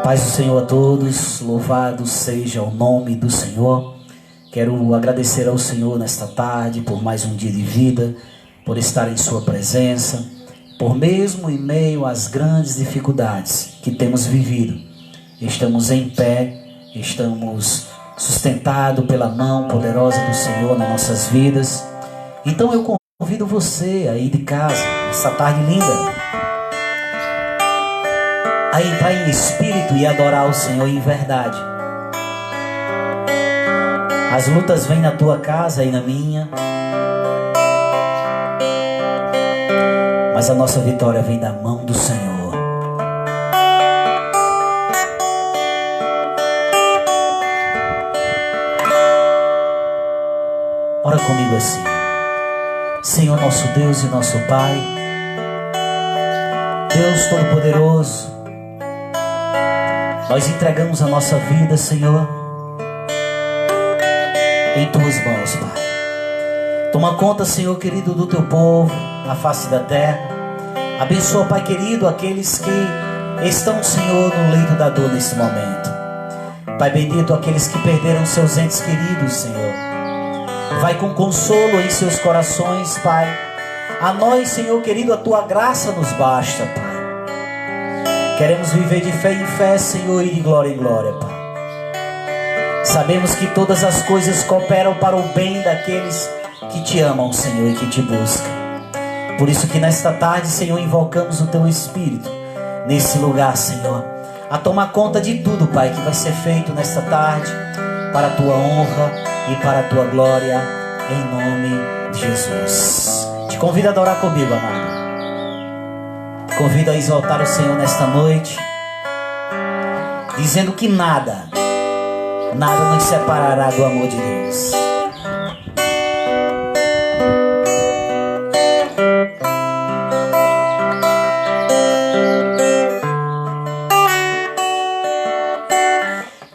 Paz do Senhor a todos, louvado seja o nome do Senhor. Quero agradecer ao Senhor nesta tarde por mais um dia de vida, por estar em sua presença, por mesmo em meio às grandes dificuldades que temos vivido. Estamos em pé, estamos sustentados pela mão poderosa do Senhor nas nossas vidas. Então eu convido você aí de casa, essa tarde linda, a entrar em espírito e adorar o Senhor em verdade. As lutas vêm na tua casa e na minha, mas a nossa vitória vem da mão do Senhor. Ora comigo assim: Senhor nosso Deus e nosso Pai, Deus Todo-Poderoso, nós entregamos a nossa vida, Senhor, em tuas mãos, Pai. Toma conta, Senhor querido, do teu povo na face da terra. Abençoa, Pai querido, aqueles que estão, Senhor, no leito da dor nesse momento. Pai bendito, aqueles que perderam seus entes queridos, Senhor. Vai com consolo em seus corações, Pai. A nós, Senhor querido, a tua graça nos basta, Pai. Queremos viver de fé em fé, Senhor, e de glória em glória, Pai. Sabemos que todas as coisas cooperam para o bem daqueles que te amam, Senhor, e que te buscam. Por isso que nesta tarde, Senhor, invocamos o teu Espírito nesse lugar, Senhor, a tomar conta de tudo, Pai, que vai ser feito nesta tarde, para a tua honra e para a tua glória, em nome de Jesus. Te convido a adorar comigo, amado. Convido a exaltar o Senhor nesta noite, dizendo que nada nos separará do amor de Deus.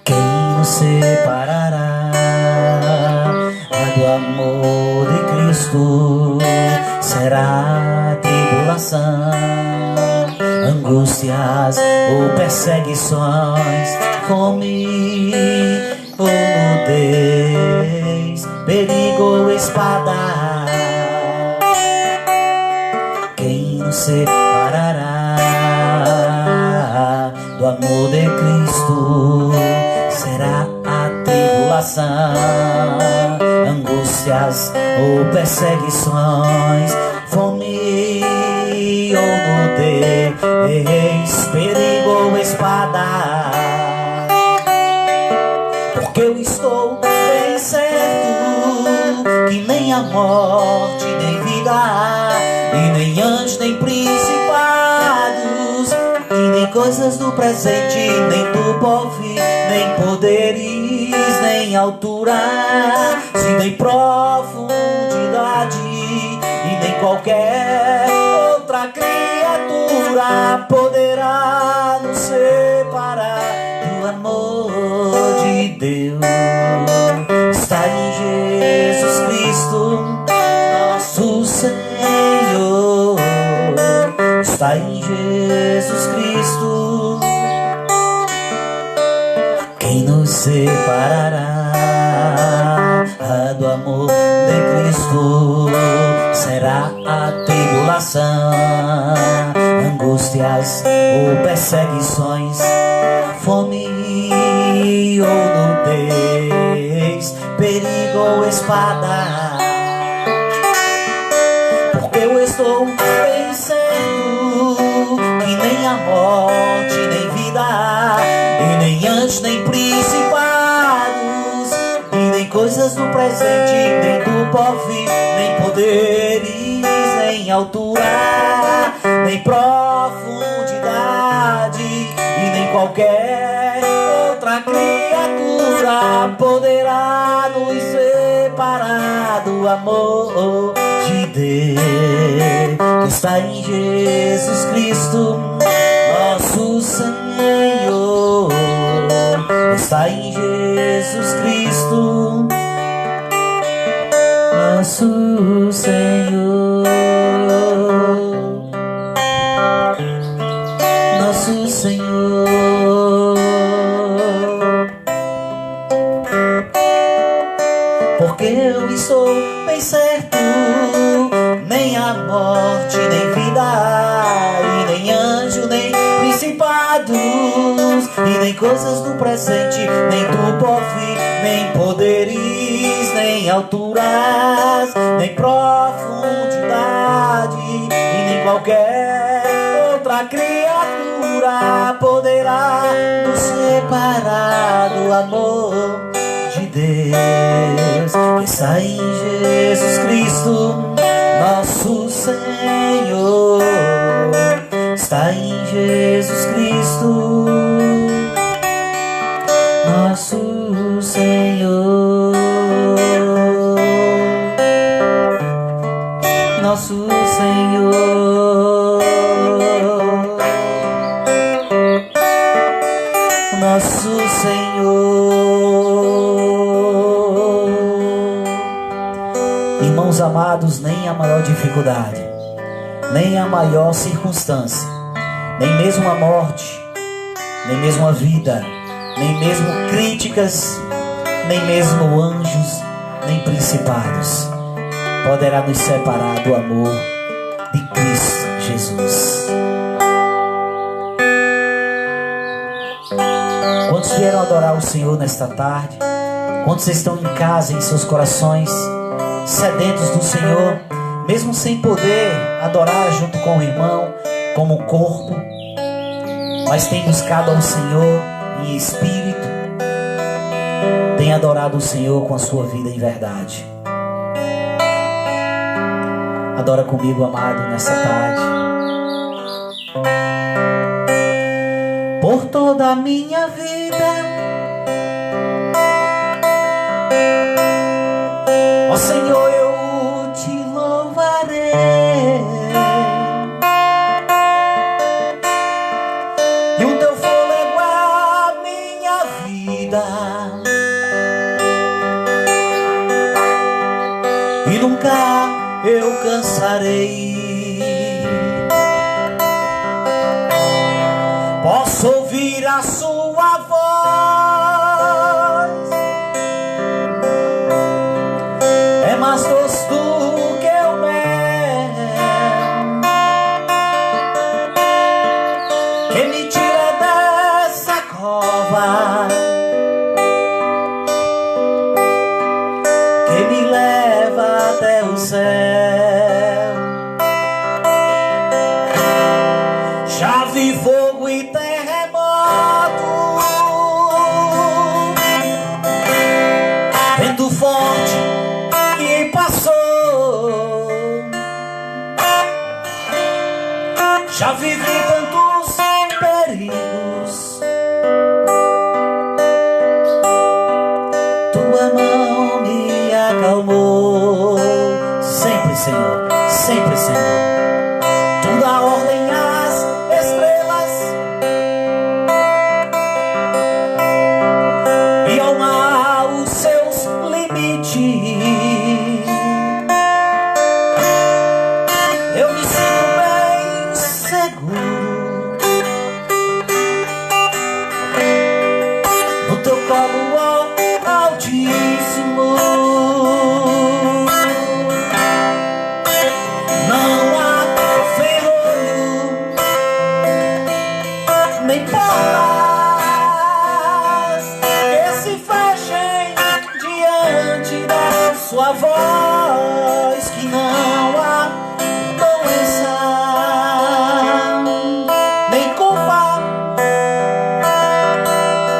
Quem nos separará do amor de Cristo? Será tribulação, angústias ou perseguições, fome ou nudez, perigo ou espada. Quem nos separará do amor de Cristo? Será a tribulação, angústias ou perseguições, fome ou nudez, perigo ou espada. Porque eu estou bem certo que nem a morte, nem vida, e nem anjos, nem principados, e nem coisas do presente, nem do porvir, nem poderes, nem altura, se nem profundidade, e nem qualquer outra criatura poderá nos separar do amor de Deus. Está em Jesus Cristo, nosso Senhor. Está em Jesus Cristo. Quem nos separará do amor de Cristo? Será a tribulação, angústias ou perseguições, fome ou nudez, perigo ou espada. Porque eu estou bem certo que nem a morte, nem vida, e nem anjos, nem principados, e nem coisas do presente, nem do porvir, nem poderes, nem altura, nem profundidade, e nem qualquer outra criatura poderá nos separar do amor de Deus. Está em Jesus Cristo, nosso Senhor. Está em Jesus Cristo, nosso Senhor. Nosso Senhor. a morte, nem vida, e nem anjo, nem principados, e nem coisas do presente, nem do porvir, nem poderes, nem alturas, nem profundidade, e nem qualquer outra criatura poderá nos separar do amor de Deus que está em Jesus Cristo, nosso Senhor. Está em Jesus Cristo, nosso Senhor, nosso Senhor, nosso Senhor. Irmãos amados, nem a maior dificuldade, nem a maior circunstância, nem mesmo a morte, nem mesmo a vida, nem mesmo críticas, nem mesmo anjos, nem principados poderá nos separar do amor de Cristo Jesus. Quantos vieram adorar o Senhor nesta tarde? Quantos estão em casa, em seus corações, sedentos do Senhor, mesmo sem poder adorar junto com o irmão, como corpo, mas tem buscado ao Senhor em espírito, tem adorado o Senhor com a sua vida em verdade? Adora comigo, amado, nessa tarde. Por toda a minha vida, ó Senhor, eu te louvarei, e o teu fôlego é a minha vida, e nunca eu cansarei. Posso ouvir a sua voz, é mais doce do que o mel, que me tira dessa cova, que me leva até o céu. Já vi fogo e terremoto, vento forte que passou. Já vivi tantos perigos, tua mão me acalmou. Sempre, Senhor, sempre, Senhor. Tu dá ordem às estrelas e ao mar os seus limites. Eu me sinto bem seguro no teu colo, ó Altíssimo. Não há ferrolho nem portas que se fechem diante da sua voz, que não há doença nem culpa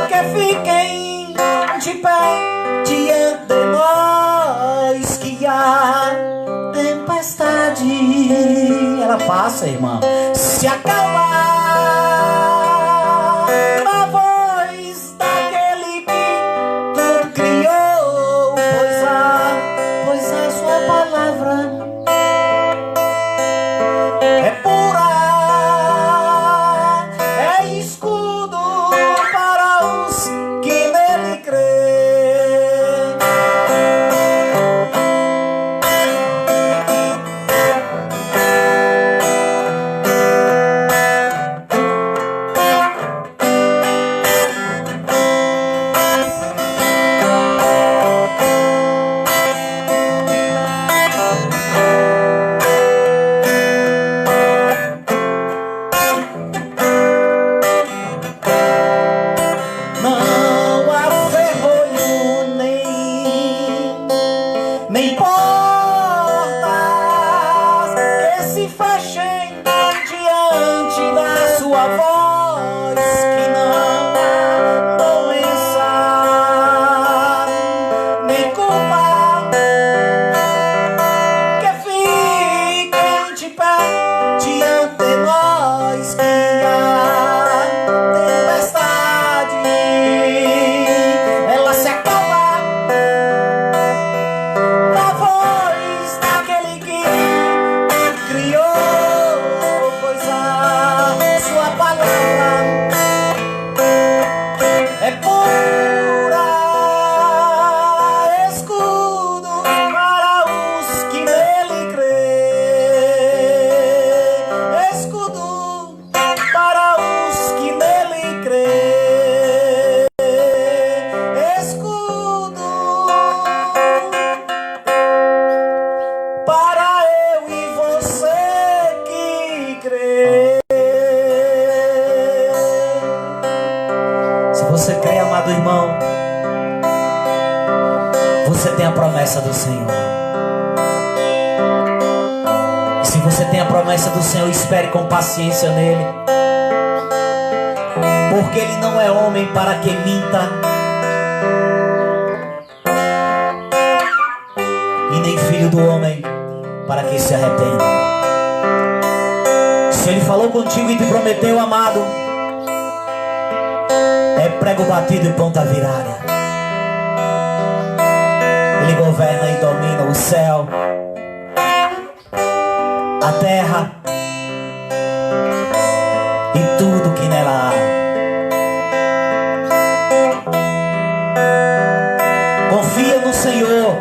que fiquem de pé diante de nós, que a tempestade ela passa, irmão, se acalma na voz daquele que tudo criou, pois a sua palavra é pura, é escudo para os que nele creem. é pura, escudo para os que nele crê, escudo para os que nele crê, escudo para eu e você que crê. Se você crê, amado irmão, você tem a promessa do Senhor. E se você tem a promessa do Senhor, espere com paciência nele, porque ele não é homem para que minta, e nem filho do homem para que se arrependa. Se ele falou contigo e te prometeu, amado, é prego batido e ponta virada. Ele governa e domina o céu, a terra e tudo que nela há. Confia no Senhor,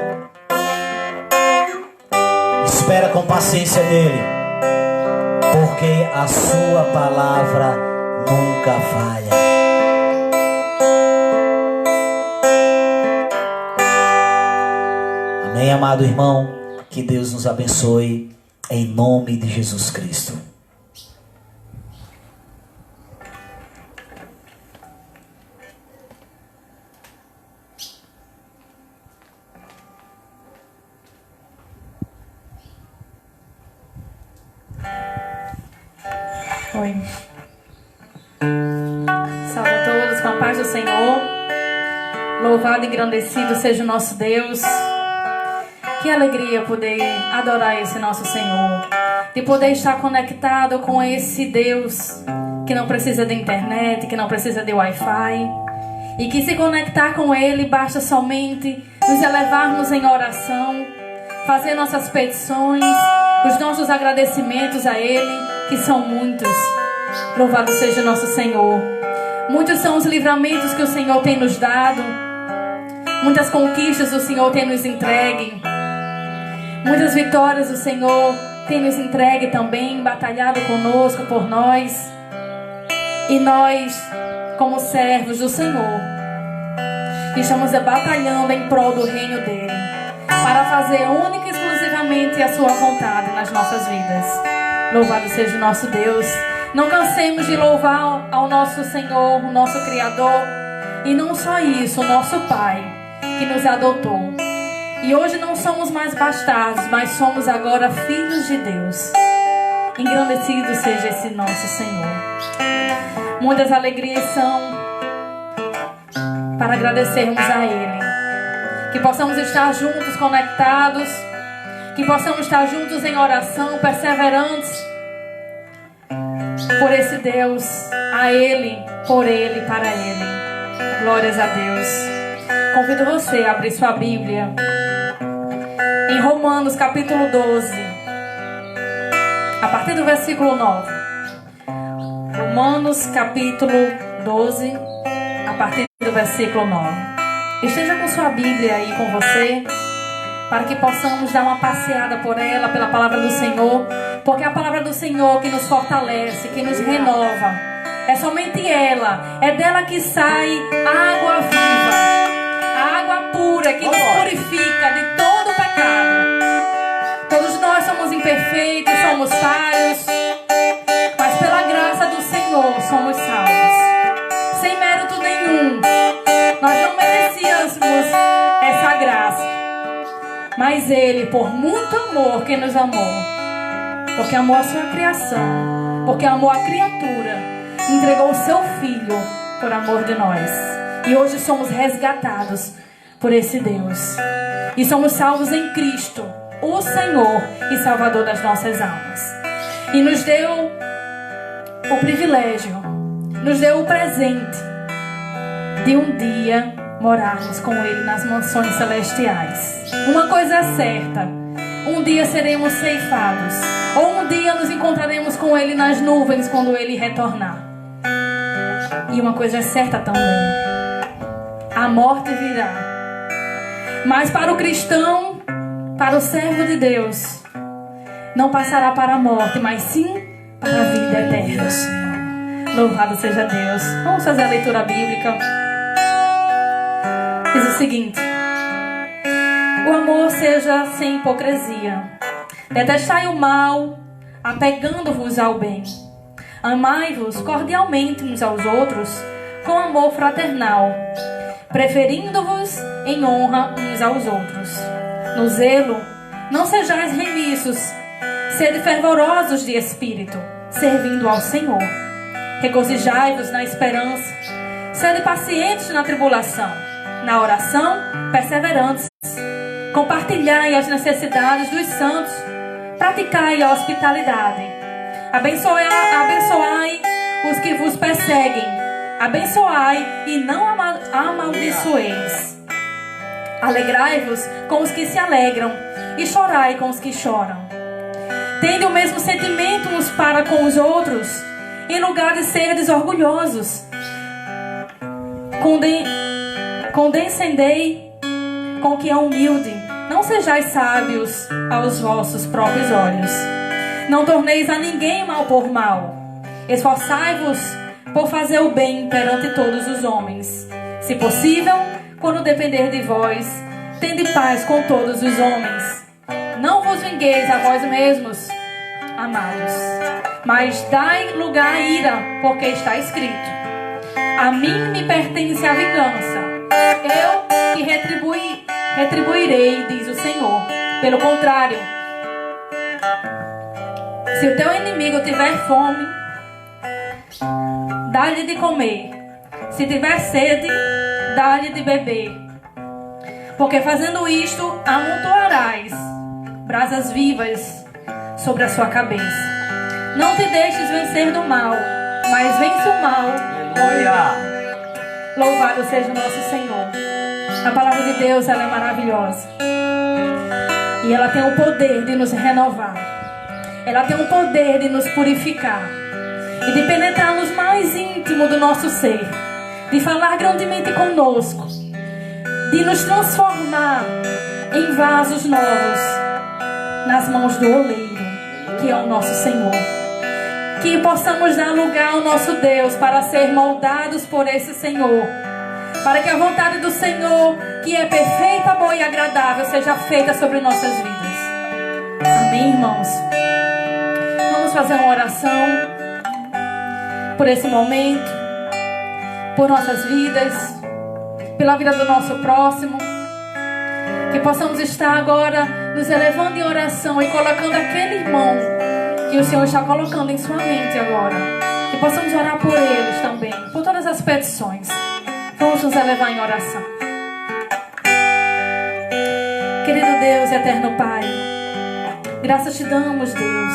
espera com paciência nele, porque a sua palavra nunca falha. Amém, amado irmão? Que Deus nos abençoe, em nome de Jesus Cristo. Oi. Salve a todos com a paz do Senhor. Louvado e engrandecido seja o nosso Deus. Que alegria poder adorar esse nosso Senhor, de poder estar conectado com esse Deus que não precisa de internet, que não precisa de Wi-Fi, e que se conectar com Ele basta somente nos elevarmos em oração, fazer nossas petições, os nossos agradecimentos a Ele, que são muitos. Louvado seja o nosso Senhor. Muitos são os livramentos que o Senhor tem nos dado, muitas conquistas o Senhor tem nos entregue, muitas vitórias o Senhor tem nos entregue também, batalhado conosco por nós. E nós, como servos do Senhor, estamos batalhando em prol do reino dEle, para fazer única e exclusivamente a sua vontade nas nossas vidas. Louvado seja o nosso Deus. Não cansemos de louvar ao nosso Senhor, o nosso Criador, e não só isso, o nosso Pai, que nos adotou. E hoje não somos mais bastardos, mas somos agora filhos de Deus. Engrandecido seja esse nosso Senhor. Muitas alegrias são para agradecermos a Ele. Que possamos estar juntos, conectados. Que possamos estar juntos em oração, perseverantes por esse Deus, a Ele, por Ele, para Ele. Glórias a Deus. Convido você a abrir sua Bíblia em Romanos capítulo 12, a partir do versículo 9. Romanos capítulo 12, a partir do versículo 9. Esteja com sua Bíblia aí com você, para que possamos dar uma passeada por ela, pela palavra do Senhor, porque é a palavra do Senhor que nos fortalece, que nos renova. É somente ela, é dela que sai a água viva, a água pura, que nos purifica de todo pecado. Todos nós somos imperfeitos, somos falhos, mas pela graça do Senhor somos salvos, sem mérito nenhum. Nós não merecíamos essa graça, mas Ele, por muito amor que nos amou, porque amou a sua criação, porque amou a criatura, entregou o seu Filho por amor de nós. E hoje somos resgatados por esse Deus, e somos salvos em Cristo, o Senhor e Salvador das nossas almas. E nos deu o privilégio, nos deu o presente de um dia morarmos com Ele nas mansões celestiais. Uma coisa é certa: um dia seremos ceifados, ou um dia nos encontraremos com Ele nas nuvens quando Ele retornar. E uma coisa é certa também: a morte virá. Mas para o cristão, para o servo de Deus, não passará para a morte, mas sim para a vida eterna. Louvado seja Deus. Vamos fazer a leitura bíblica. Diz o seguinte: o amor seja sem hipocrisia. Detestai o mal, apegando-vos ao bem. Amai-vos cordialmente uns aos outros, com amor fraternal, preferindo-vos em honra uns aos outros. No zelo, não sejais remissos, sede fervorosos de espírito, servindo ao Senhor. Regozijai-vos na esperança, sede pacientes na tribulação, na oração, perseverantes. Compartilhai as necessidades dos santos, praticai a hospitalidade. Abençoai os que vos perseguem, abençoai e não amaldiçoeis. Alegrai-vos com os que se alegram e chorai com os que choram. Tende o mesmo sentimento uns para com os outros, em lugar de serdes orgulhosos. Condescendei com o que é humilde. Não sejais sábios aos vossos próprios olhos. Não torneis a ninguém mal por mal. Esforçai-vos por fazer o bem perante todos os homens. Se possível, quando depender de vós, tende paz com todos os homens. Não vos vingueis a vós mesmos, amados, mas dai lugar à ira, porque está escrito: a mim me pertence a vingança. Eu que retribuirei, diz o Senhor. Pelo contrário, se o teu inimigo tiver fome, dá-lhe de comer. Se tiver sede, dá-lhe de beber. Porque fazendo isto, amontoarás brasas vivas sobre a sua cabeça. Não te deixes vencer do mal, mas vence o mal. Aleluia. Louvado seja o nosso Senhor. A palavra de Deus, ela é maravilhosa. E ela tem o poder de nos renovar. Ela tem o poder de nos purificar. E de penetrar nos mais íntimos do nosso ser. De falar grandemente conosco. De nos transformar em vasos novos nas mãos do oleiro, que é o nosso Senhor. Que possamos dar lugar ao nosso Deus para ser moldados por esse Senhor. Para que a vontade do Senhor, que é perfeita, boa e agradável, seja feita sobre nossas vidas. Amém, irmãos? Vamos fazer uma oração por esse momento, por nossas vidas, pela vida do nosso próximo. Que possamos estar agora nos elevando em oração e colocando aquele irmão que o Senhor está colocando em sua mente agora. Que possamos orar por eles também, por todas as petições. Vamos nos elevar em oração. Querido Deus, eterno Pai, graças te damos, Deus.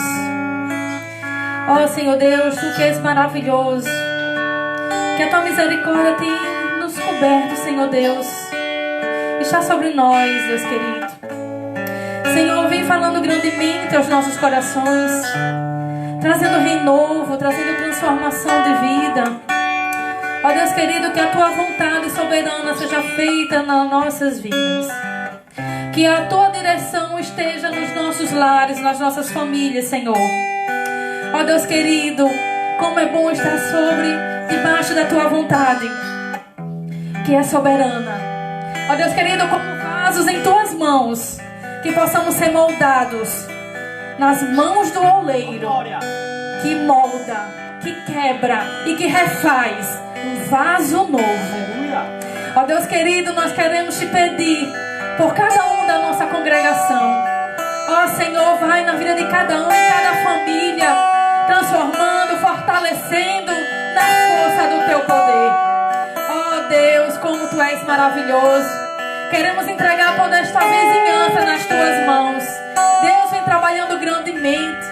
Ó Senhor Deus, tu que és maravilhoso, que a tua misericórdia tem nos coberto, Senhor Deus. Está sobre nós, Deus querido. Senhor, vem falando grandemente aos nossos corações, trazendo renovo, trazendo transformação de vida. Ó Deus querido, que a tua vontade soberana seja feita nas nossas vidas. Que a tua direção esteja nos nossos lares, nas nossas famílias, Senhor. Ó Deus querido, como é bom estar debaixo da tua vontade, que é soberana. Ó Deus querido, como vasos em tuas mãos, que possamos ser moldados nas mãos do oleiro, que molda, que quebra e que refaz um vaso novo. Ó Deus querido, nós queremos te pedir por cada um da nossa congregação. Ó Senhor, vai na vida de cada um, em cada família, transformando, fortalecendo na força do teu poder. Ó Deus, como tu és maravilhoso. Queremos entregar toda esta vizinhança nas tuas mãos. Deus, vem trabalhando grandemente.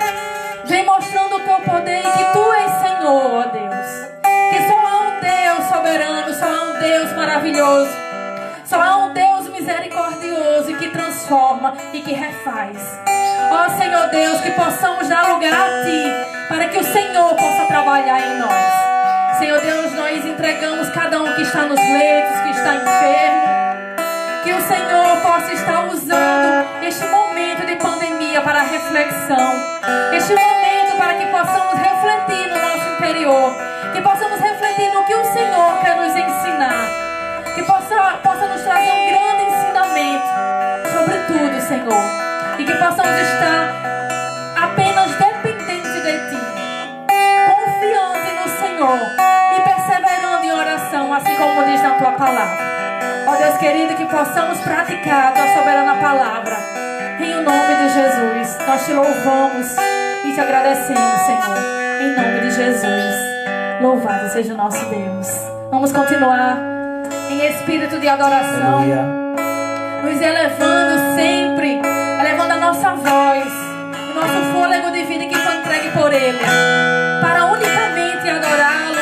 Vem mostrando o teu poder e que tu és Senhor, ó Deus. Que só há um Deus soberano, só há um Deus maravilhoso. Só há um Deus misericordioso e que transforma e que refaz. Ó Senhor Deus, que possamos dar lugar a Ti, para que o Senhor possa trabalhar em nós. Senhor Deus, nós entregamos cada um que está nos leitos, que está enfermo. Que o Senhor possa estar usando este momento de pandemia para reflexão. Este momento para que possamos refletir no nosso interior. Que possamos refletir no que o Senhor quer nos ensinar. Que possa nos trazer um grande ensinamento sobre tudo, Senhor. E que possamos estar apenas dependentes de Ti, confiante no Senhor e perseverando em oração, assim como diz na Tua palavra. Ó Deus querido, que possamos praticar a Tua soberana palavra. Em o nome de Jesus, nós Te louvamos e Te agradecemos, Senhor. Em nome de Jesus, louvado seja o nosso Deus. Vamos continuar em espírito de adoração. Aleluia. Nos elevando sempre, elevando a nossa voz, o nosso fôlego de vida que foi entregue por Ele, para unicamente adorá-lo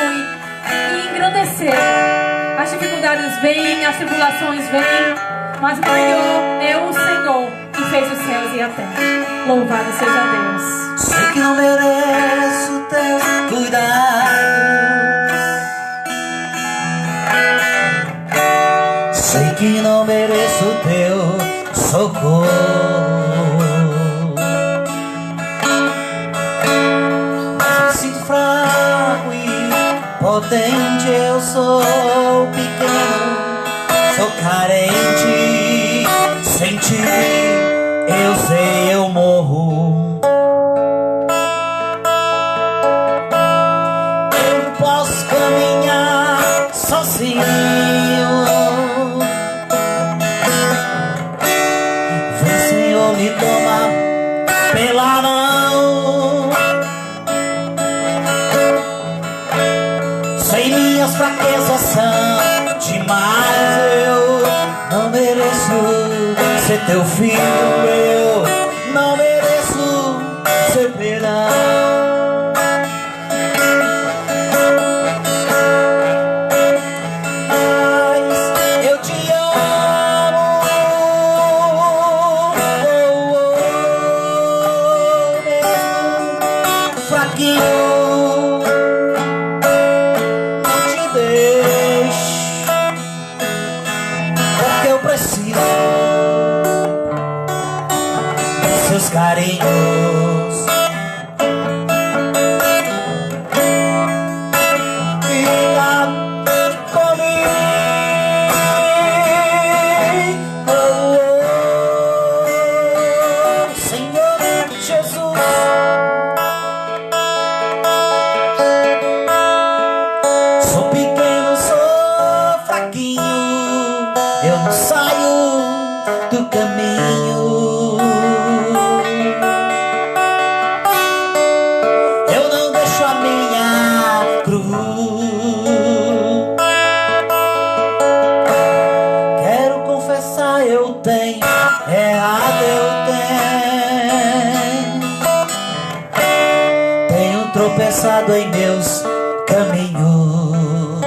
e engrandecê-lo. As dificuldades vêm, as tribulações vêm, mas maior é o Senhor que fez os céus e a terra. Louvado seja Deus. Sei que não mereço teus cuidados, sei que não mereço teu socorro, mas eu me sinto fraco e potente. Eu sou pequeno, sou carente, sem ti eu sei eu morro. Eu não posso caminhar sozinho, vem Senhor me toma pela mão. Sei minhas fraquezas são demais, eu não mereço ser teu filho, eu não mereço ser perdão. Mas eu te amo, mesmo fraquinho, não te deixe, porque eu preciso dos seus carinhos. Fica comigo, Senhor Jesus. Sou pequeno, sou fraquinho, eu não saio do caminho. Eu não deixo a minha cruz. Quero confessar, eu tenho errado, eu tenho tropeçado em meus caminhos.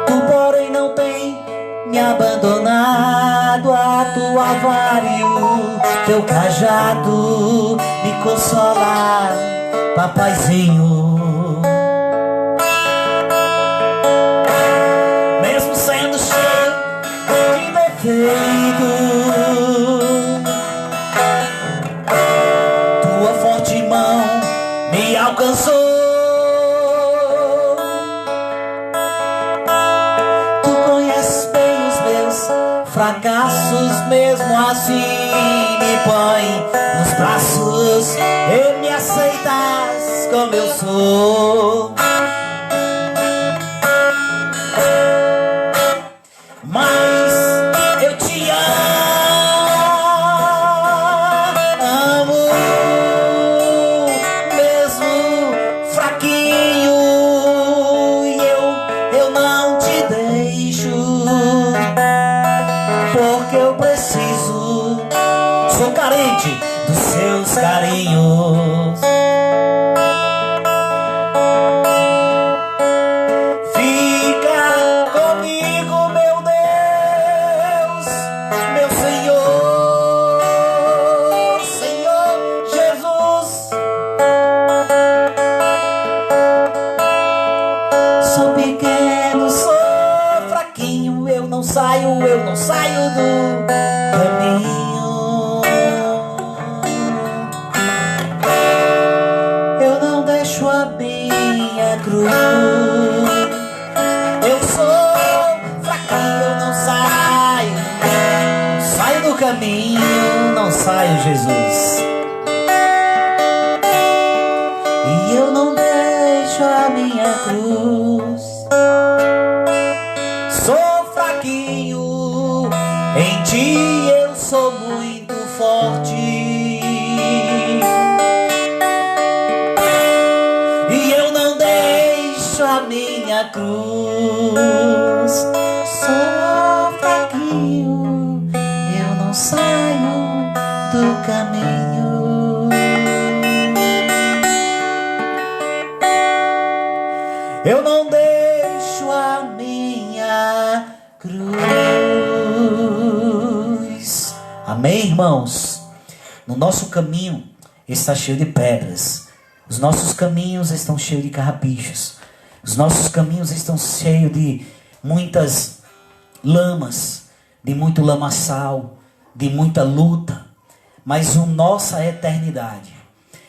Tu, porém, não tem me abandonado. A tua vara e o teu cajado me consola, papaizinho. Mesmo sendo cheio de defeito, tua forte mão me alcançou. Tu conheces bem os meus fracassos, mesmo assim me põe nos braços e me aceitas como eu sou. Mas eu te amo, mesmo fraquinho, e eu não te deixo, porque eu preciso, sou carente dos seus carinhos. Fica comigo, meu Deus, meu Senhor, Senhor Jesus. cruz. Eu sou fraquinho, eu não saio do caminho, não saio, Jesus. E eu não deixo a minha cruz. Sou fraquinho, em ti eu sou muito forte. E eu não deixo a minha cruz. Sou fraquinho, eu não saio do caminho. Eu não deixo a minha cruz. Amém, irmãos? No nosso caminho está cheio de pedras. Os nossos caminhos estão cheios de carrapichos. Os nossos caminhos estão cheios de muitas lamas, de muito lamaçal, de muita luta. Mas a nossa eternidade,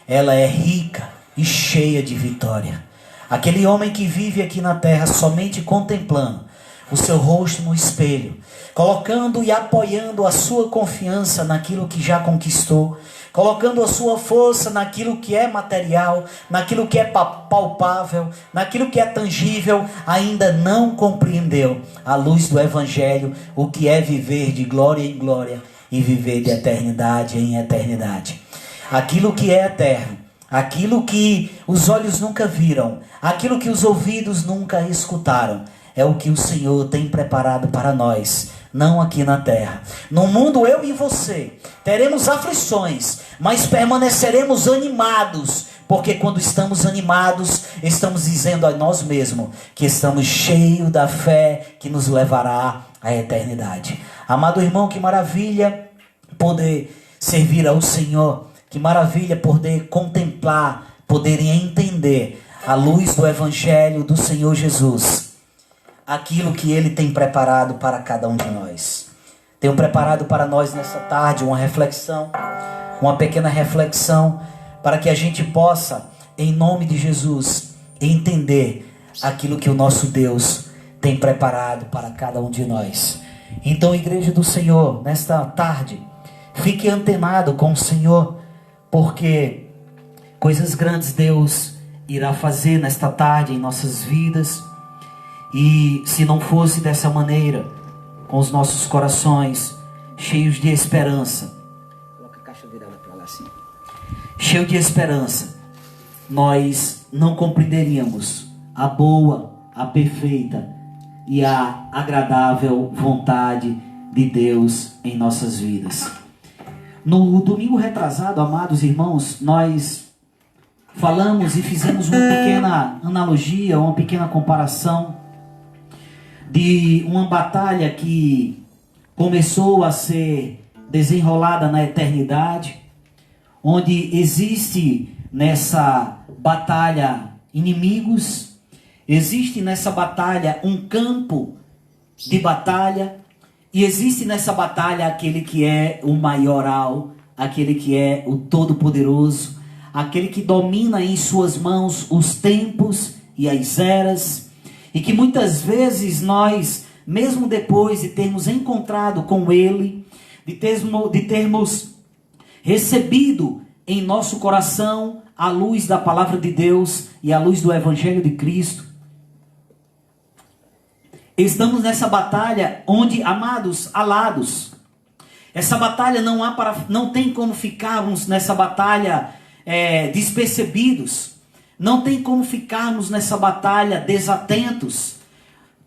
ela é rica e cheia de vitória. Aquele homem que vive aqui na terra somente contemplando o seu rosto no espelho, colocando e apoiando a sua confiança naquilo que já conquistou, colocando a sua força naquilo que é material, naquilo que é palpável, naquilo que é tangível, ainda não compreendeu, à luz do Evangelho, o que é viver de glória em glória e viver de eternidade em eternidade. Aquilo que é eterno, aquilo que os olhos nunca viram, aquilo que os ouvidos nunca escutaram, é o que o Senhor tem preparado para nós, não aqui na terra. No mundo, eu e você teremos aflições, mas permaneceremos animados, porque quando estamos animados, estamos dizendo a nós mesmos que estamos cheios da fé que nos levará à eternidade. Amado irmão, que maravilha poder servir ao Senhor, que maravilha poder contemplar, poder entender à luz do Evangelho do Senhor Jesus aquilo que Ele tem preparado para cada um de nós. Tenho preparado para nós nessa tarde uma reflexão, uma pequena reflexão, para que a gente possa, em nome de Jesus, entender aquilo que o nosso Deus tem preparado para cada um de nós. Então, Igreja do Senhor, nesta tarde, fique antenado com o Senhor, porque coisas grandes Deus irá fazer nesta tarde em nossas vidas. E se não fosse dessa maneira, com os nossos corações cheios de esperança, coloca a caixa virada para lá assim, cheio de esperança, nós não compreenderíamos a boa, a perfeita e a agradável vontade de Deus em nossas vidas. No domingo retrasado, amados irmãos, nós falamos e fizemos uma pequena analogia, uma pequena comparação de uma batalha que começou a ser desenrolada na eternidade, onde existe nessa batalha inimigos, existe nessa batalha um campo de batalha, e existe nessa batalha aquele que é o maioral, aquele que é o todo-poderoso, aquele que domina em suas mãos os tempos e as eras, e que muitas vezes nós, mesmo depois de termos encontrado com Ele, de termos recebido em nosso coração a luz da palavra de Deus e a luz do Evangelho de Cristo, estamos nessa batalha onde, amados, alados, essa batalha não tem como ficarmos nessa batalha despercebidos. Não tem como ficarmos nessa batalha desatentos.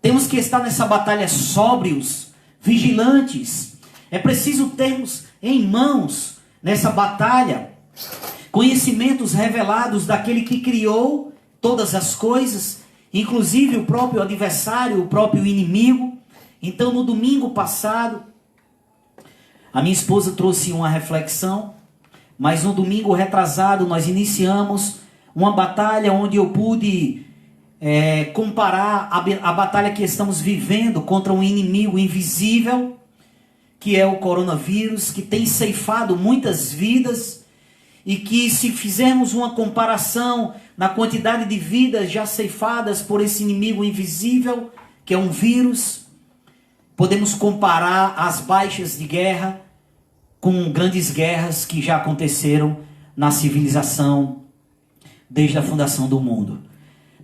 Temos que estar nessa batalha sóbrios, vigilantes. É preciso termos em mãos, nessa batalha, conhecimentos revelados daquele que criou todas as coisas, inclusive o próprio adversário, o próprio inimigo. Então, no domingo passado, a minha esposa trouxe uma reflexão, mas no domingo retrasado nós iniciamos uma batalha onde eu pude comparar a batalha que estamos vivendo contra um inimigo invisível, que é o coronavírus, que tem ceifado muitas vidas e que, se fizermos uma comparação na quantidade de vidas já ceifadas por esse inimigo invisível, que é um vírus, podemos comparar as baixas de guerra com grandes guerras que já aconteceram na civilização desde a fundação do mundo.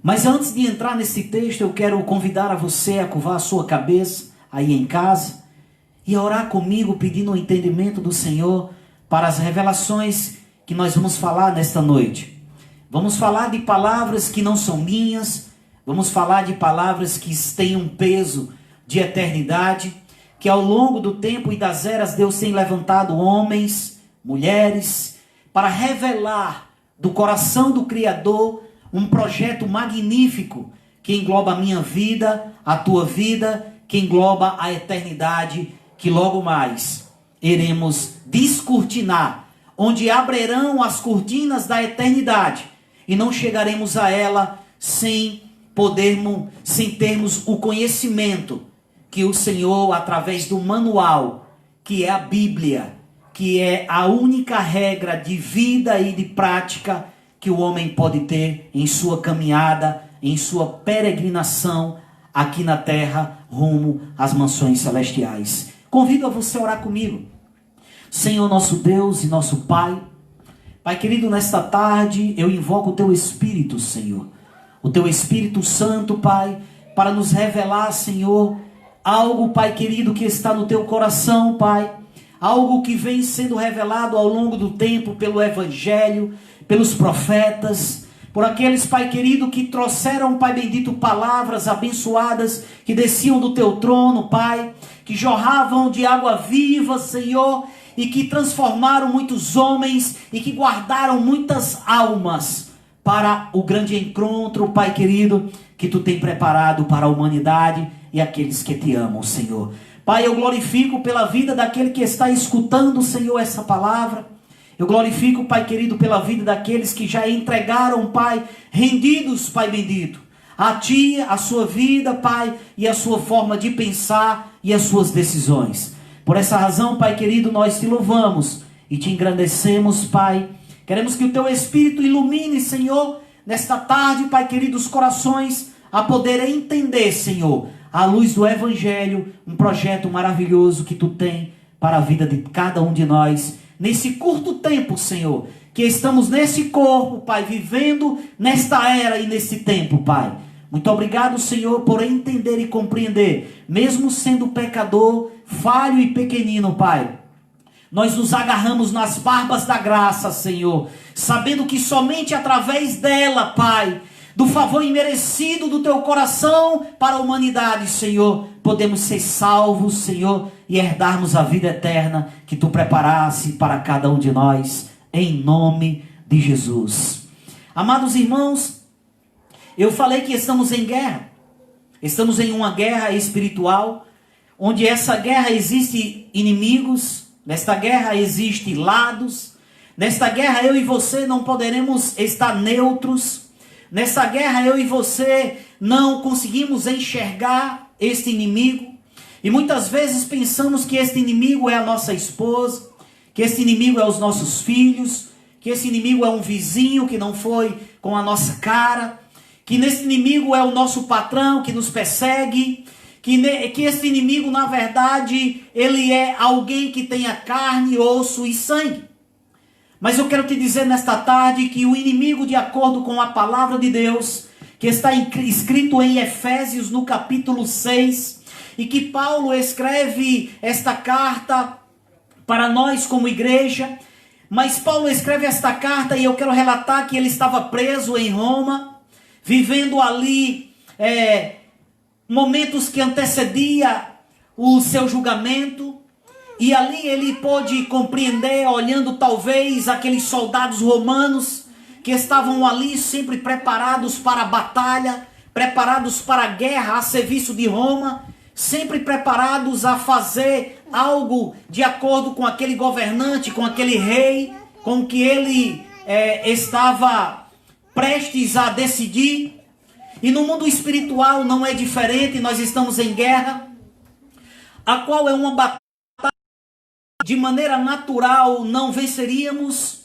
Mas antes de entrar nesse texto, eu quero convidar a você a curvar a sua cabeça aí em casa e a orar comigo, pedindo o entendimento do Senhor para as revelações que nós vamos falar nesta noite. Vamos falar de palavras que não são minhas, vamos falar de palavras que têm um peso de eternidade, que ao longo do tempo e das eras Deus tem levantado homens, mulheres, para revelar do coração do Criador um projeto magnífico que engloba a minha vida, a tua vida, que engloba a eternidade, que logo mais iremos descortinar, onde abrirão as cortinas da eternidade e não chegaremos a ela sem termos o conhecimento que o Senhor, através do manual, que é a Bíblia, que é a única regra de vida e de prática que o homem pode ter em sua caminhada, em sua peregrinação aqui na terra, rumo às mansões celestiais. Convido a você a orar comigo. Senhor, nosso Deus e nosso Pai, Pai querido, nesta tarde eu invoco o Teu Espírito, Senhor, o Teu Espírito Santo, Pai, para nos revelar, Senhor, algo, Pai querido, que está no Teu coração, Pai, algo que vem sendo revelado ao longo do tempo pelo Evangelho, pelos profetas, por aqueles, Pai querido, que trouxeram, Pai bendito, palavras abençoadas que desciam do Teu trono, Pai, que jorravam de água viva, Senhor, e que transformaram muitos homens e que guardaram muitas almas para o grande encontro, Pai querido, que Tu tem preparado para a humanidade e aqueles que Te amam, Senhor. Pai, eu glorifico pela vida daquele que está escutando, Senhor, essa palavra. Eu glorifico, Pai querido, pela vida daqueles que já entregaram, Pai, rendidos, Pai bendito, a Ti, a sua vida, Pai, e a sua forma de pensar e as suas decisões. Por essa razão, Pai querido, nós Te louvamos e Te engrandecemos, Pai. Queremos que o Teu Espírito ilumine, Senhor, nesta tarde, Pai querido, os corações a poder entender, Senhor, à luz do Evangelho, um projeto maravilhoso que Tu tem para a vida de cada um de nós, nesse curto tempo, Senhor, que estamos nesse corpo, Pai, vivendo nesta era e nesse tempo, Pai. Muito obrigado, Senhor, por entender e compreender, mesmo sendo pecador, falho e pequenino, Pai. Nós nos agarramos nas barbas da graça, Senhor, sabendo que somente através dela, Pai, do favor imerecido do Teu coração para a humanidade, Senhor, podemos ser salvos, Senhor, e herdarmos a vida eterna que Tu preparaste para cada um de nós, em nome de Jesus. Amados irmãos, eu falei que estamos em guerra. Estamos em uma guerra espiritual, onde essa guerra existe inimigos, nesta guerra existe lados, nesta guerra eu e você não poderemos estar neutros, nessa guerra eu e você não conseguimos enxergar este inimigo, e muitas vezes pensamos que este inimigo é a nossa esposa, que este inimigo é os nossos filhos, que esse inimigo é um vizinho que não foi com a nossa cara, que nesse inimigo é o nosso patrão que nos persegue, que esse inimigo, na verdade, ele é alguém que tenha carne, osso e sangue. Mas eu quero te dizer nesta tarde que o inimigo, de acordo com a palavra de Deus, que está escrito em Efésios no capítulo 6, e que Paulo escreve esta carta para nós como igreja, mas Paulo escreve esta carta e eu quero relatar que ele estava preso em Roma, vivendo ali momentos que antecedia o seu julgamento, e ali ele pôde compreender, olhando talvez aqueles soldados romanos que estavam ali sempre preparados para a batalha, preparados para a guerra a serviço de Roma, sempre preparados a fazer algo de acordo com aquele governante, com aquele rei, com que ele estava prestes a decidir. E no mundo espiritual não é diferente, nós estamos em guerra, a qual é uma batalha de maneira natural não venceríamos,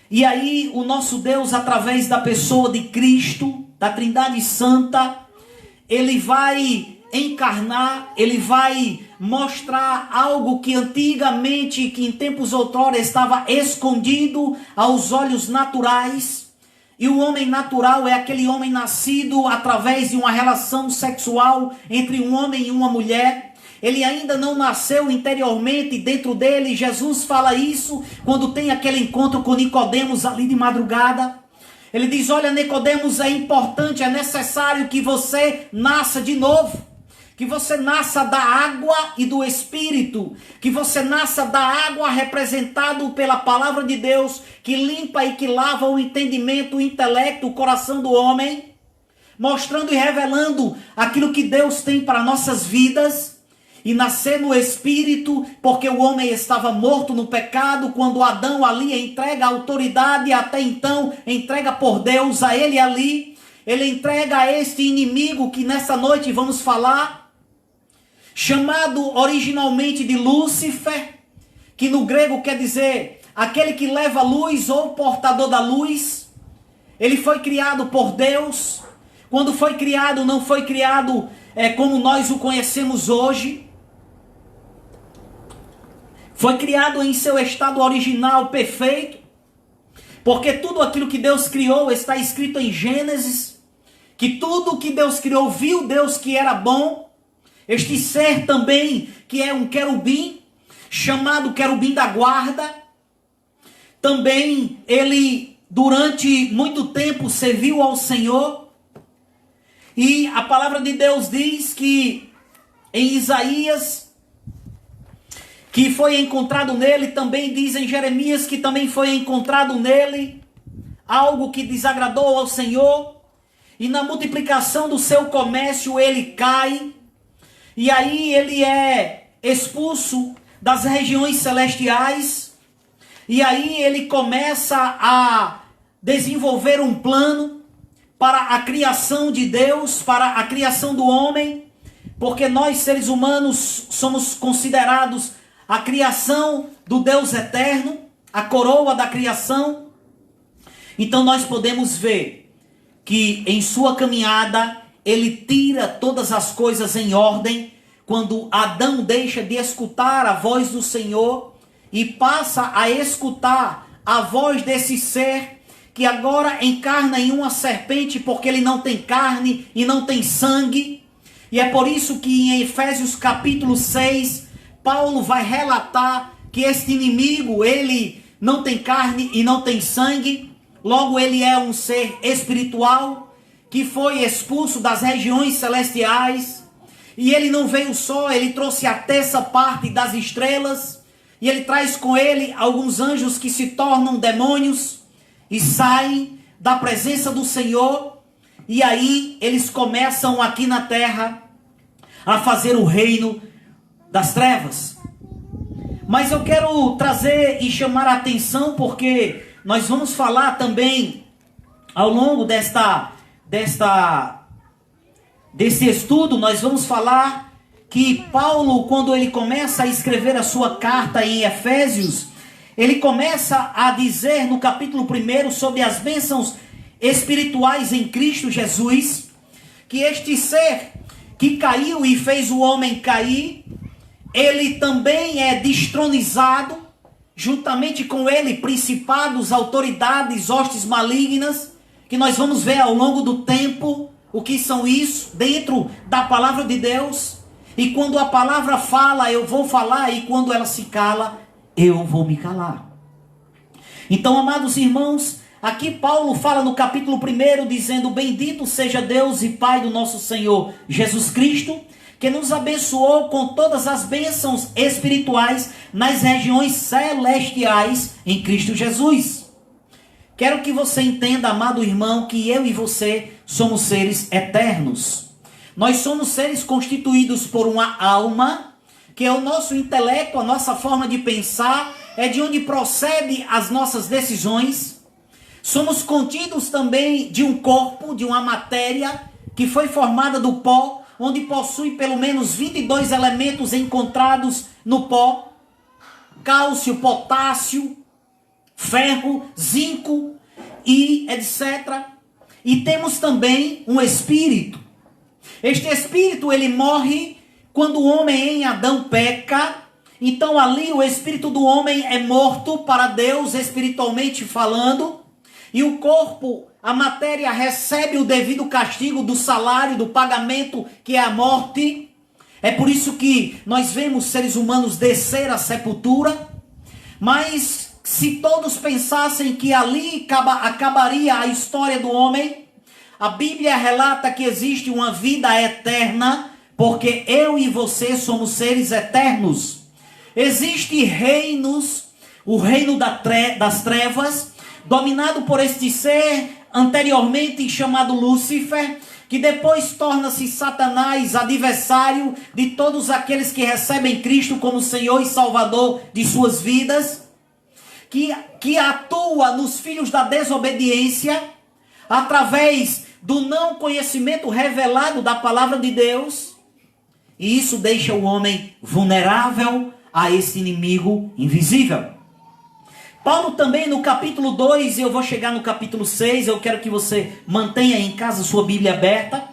E aí o nosso Deus, através da pessoa de Cristo, da Trindade Santa, ele vai encarnar, ele vai mostrar algo que antigamente, que em tempos outrora estava escondido aos olhos naturais. E o homem natural é aquele homem nascido através de uma relação sexual entre um homem e uma mulher. Ele ainda não nasceu interiormente dentro dele. Jesus fala isso quando tem aquele encontro com Nicodemos ali de madrugada. Ele diz: olha, Nicodemos, é importante, é necessário que você nasça de novo. Que você nasça da água e do Espírito. Que você nasça da água representado pela palavra de Deus, que limpa e que lava o entendimento, o intelecto, o coração do homem, mostrando e revelando aquilo que Deus tem para nossas vidas. E nascer no Espírito, porque o homem estava morto no pecado, quando Adão ali entrega a autoridade, até então entrega por Deus a ele ali. Ele entrega a este inimigo que nessa noite vamos falar, chamado originalmente de Lúcifer, que no grego quer dizer aquele que leva luz ou portador da luz. Ele foi criado por Deus. Quando foi criado, não foi criado como nós o conhecemos hoje. Foi criado em seu estado original perfeito, porque tudo aquilo que Deus criou está escrito em Gênesis, que tudo que Deus criou, viu Deus que era bom. Este ser também, que é um querubim, chamado querubim da guarda, também ele durante muito tempo serviu ao Senhor. E a palavra de Deus diz que em Isaías, que foi encontrado nele, também diz em Jeremias que também foi encontrado nele algo que desagradou ao Senhor. E na multiplicação do seu comércio ele cai. E aí ele é expulso das regiões celestiais. E aí ele começa a desenvolver um plano para a criação de Deus, para a criação do homem. Porque nós, seres humanos, somos considerados a criação do Deus eterno, a coroa da criação. Então nós podemos ver que em sua caminhada ele tira todas as coisas em ordem, quando Adão deixa de escutar a voz do Senhor e passa a escutar a voz desse ser que agora encarna em uma serpente, porque ele não tem carne e não tem sangue. E é por isso que em Efésios capítulo 6, Paulo vai relatar que este inimigo, ele não tem carne e não tem sangue, logo ele é um ser espiritual que foi expulso das regiões celestiais, e ele não veio só, ele trouxe a terça parte das estrelas, e ele traz com ele alguns anjos que se tornam demônios e saem da presença do Senhor, e aí eles começam aqui na terra a fazer o reino das trevas. Mas eu quero trazer e chamar a atenção, porque nós vamos falar também ao longo desse estudo, nós vamos falar que Paulo, quando ele começa a escrever a sua carta em Efésios, ele começa a dizer no capítulo 1 sobre as bênçãos espirituais em Cristo Jesus, que este ser que caiu e fez o homem cair, ele também é destronizado, juntamente com ele, principados, autoridades, hostes malignas, que nós vamos ver ao longo do tempo o que são isso, dentro da palavra de Deus. E quando a palavra fala, eu vou falar, e quando ela se cala, eu vou me calar. Então, amados irmãos, aqui Paulo fala no capítulo 1, dizendo: bendito seja Deus e Pai do nosso Senhor Jesus Cristo, que nos abençoou com todas as bênçãos espirituais nas regiões celestiais em Cristo Jesus. Quero que você entenda, amado irmão, que eu e você somos seres eternos. Nós somos seres constituídos por uma alma, que é o nosso intelecto, a nossa forma de pensar, é de onde procede as nossas decisões. Somos contidos também de um corpo, de uma matéria, que foi formada do pó, onde possui pelo menos 22 elementos encontrados no pó: cálcio, potássio, ferro, zinco e etc. E temos também um espírito. Este espírito, ele morre quando o homem em Adão peca. Então ali o espírito do homem é morto para Deus, espiritualmente falando. E o corpo, a matéria, recebe o devido castigo do salário, do pagamento, que é a morte. É por isso que nós vemos seres humanos descer à sepultura. Mas se todos pensassem que ali acabaria a história do homem, a Bíblia relata que existe uma vida eterna, porque eu e você somos seres eternos. Existem reinos, o reino das trevas, dominado por este ser anteriormente chamado Lúcifer, que depois torna-se Satanás, adversário de todos aqueles que recebem Cristo como Senhor e Salvador de suas vidas, que atua nos filhos da desobediência, através do não conhecimento revelado da palavra de Deus, e isso deixa o homem vulnerável a esse inimigo invisível. Paulo também no capítulo 2, e eu vou chegar no capítulo 6, eu quero que você mantenha em casa sua Bíblia aberta.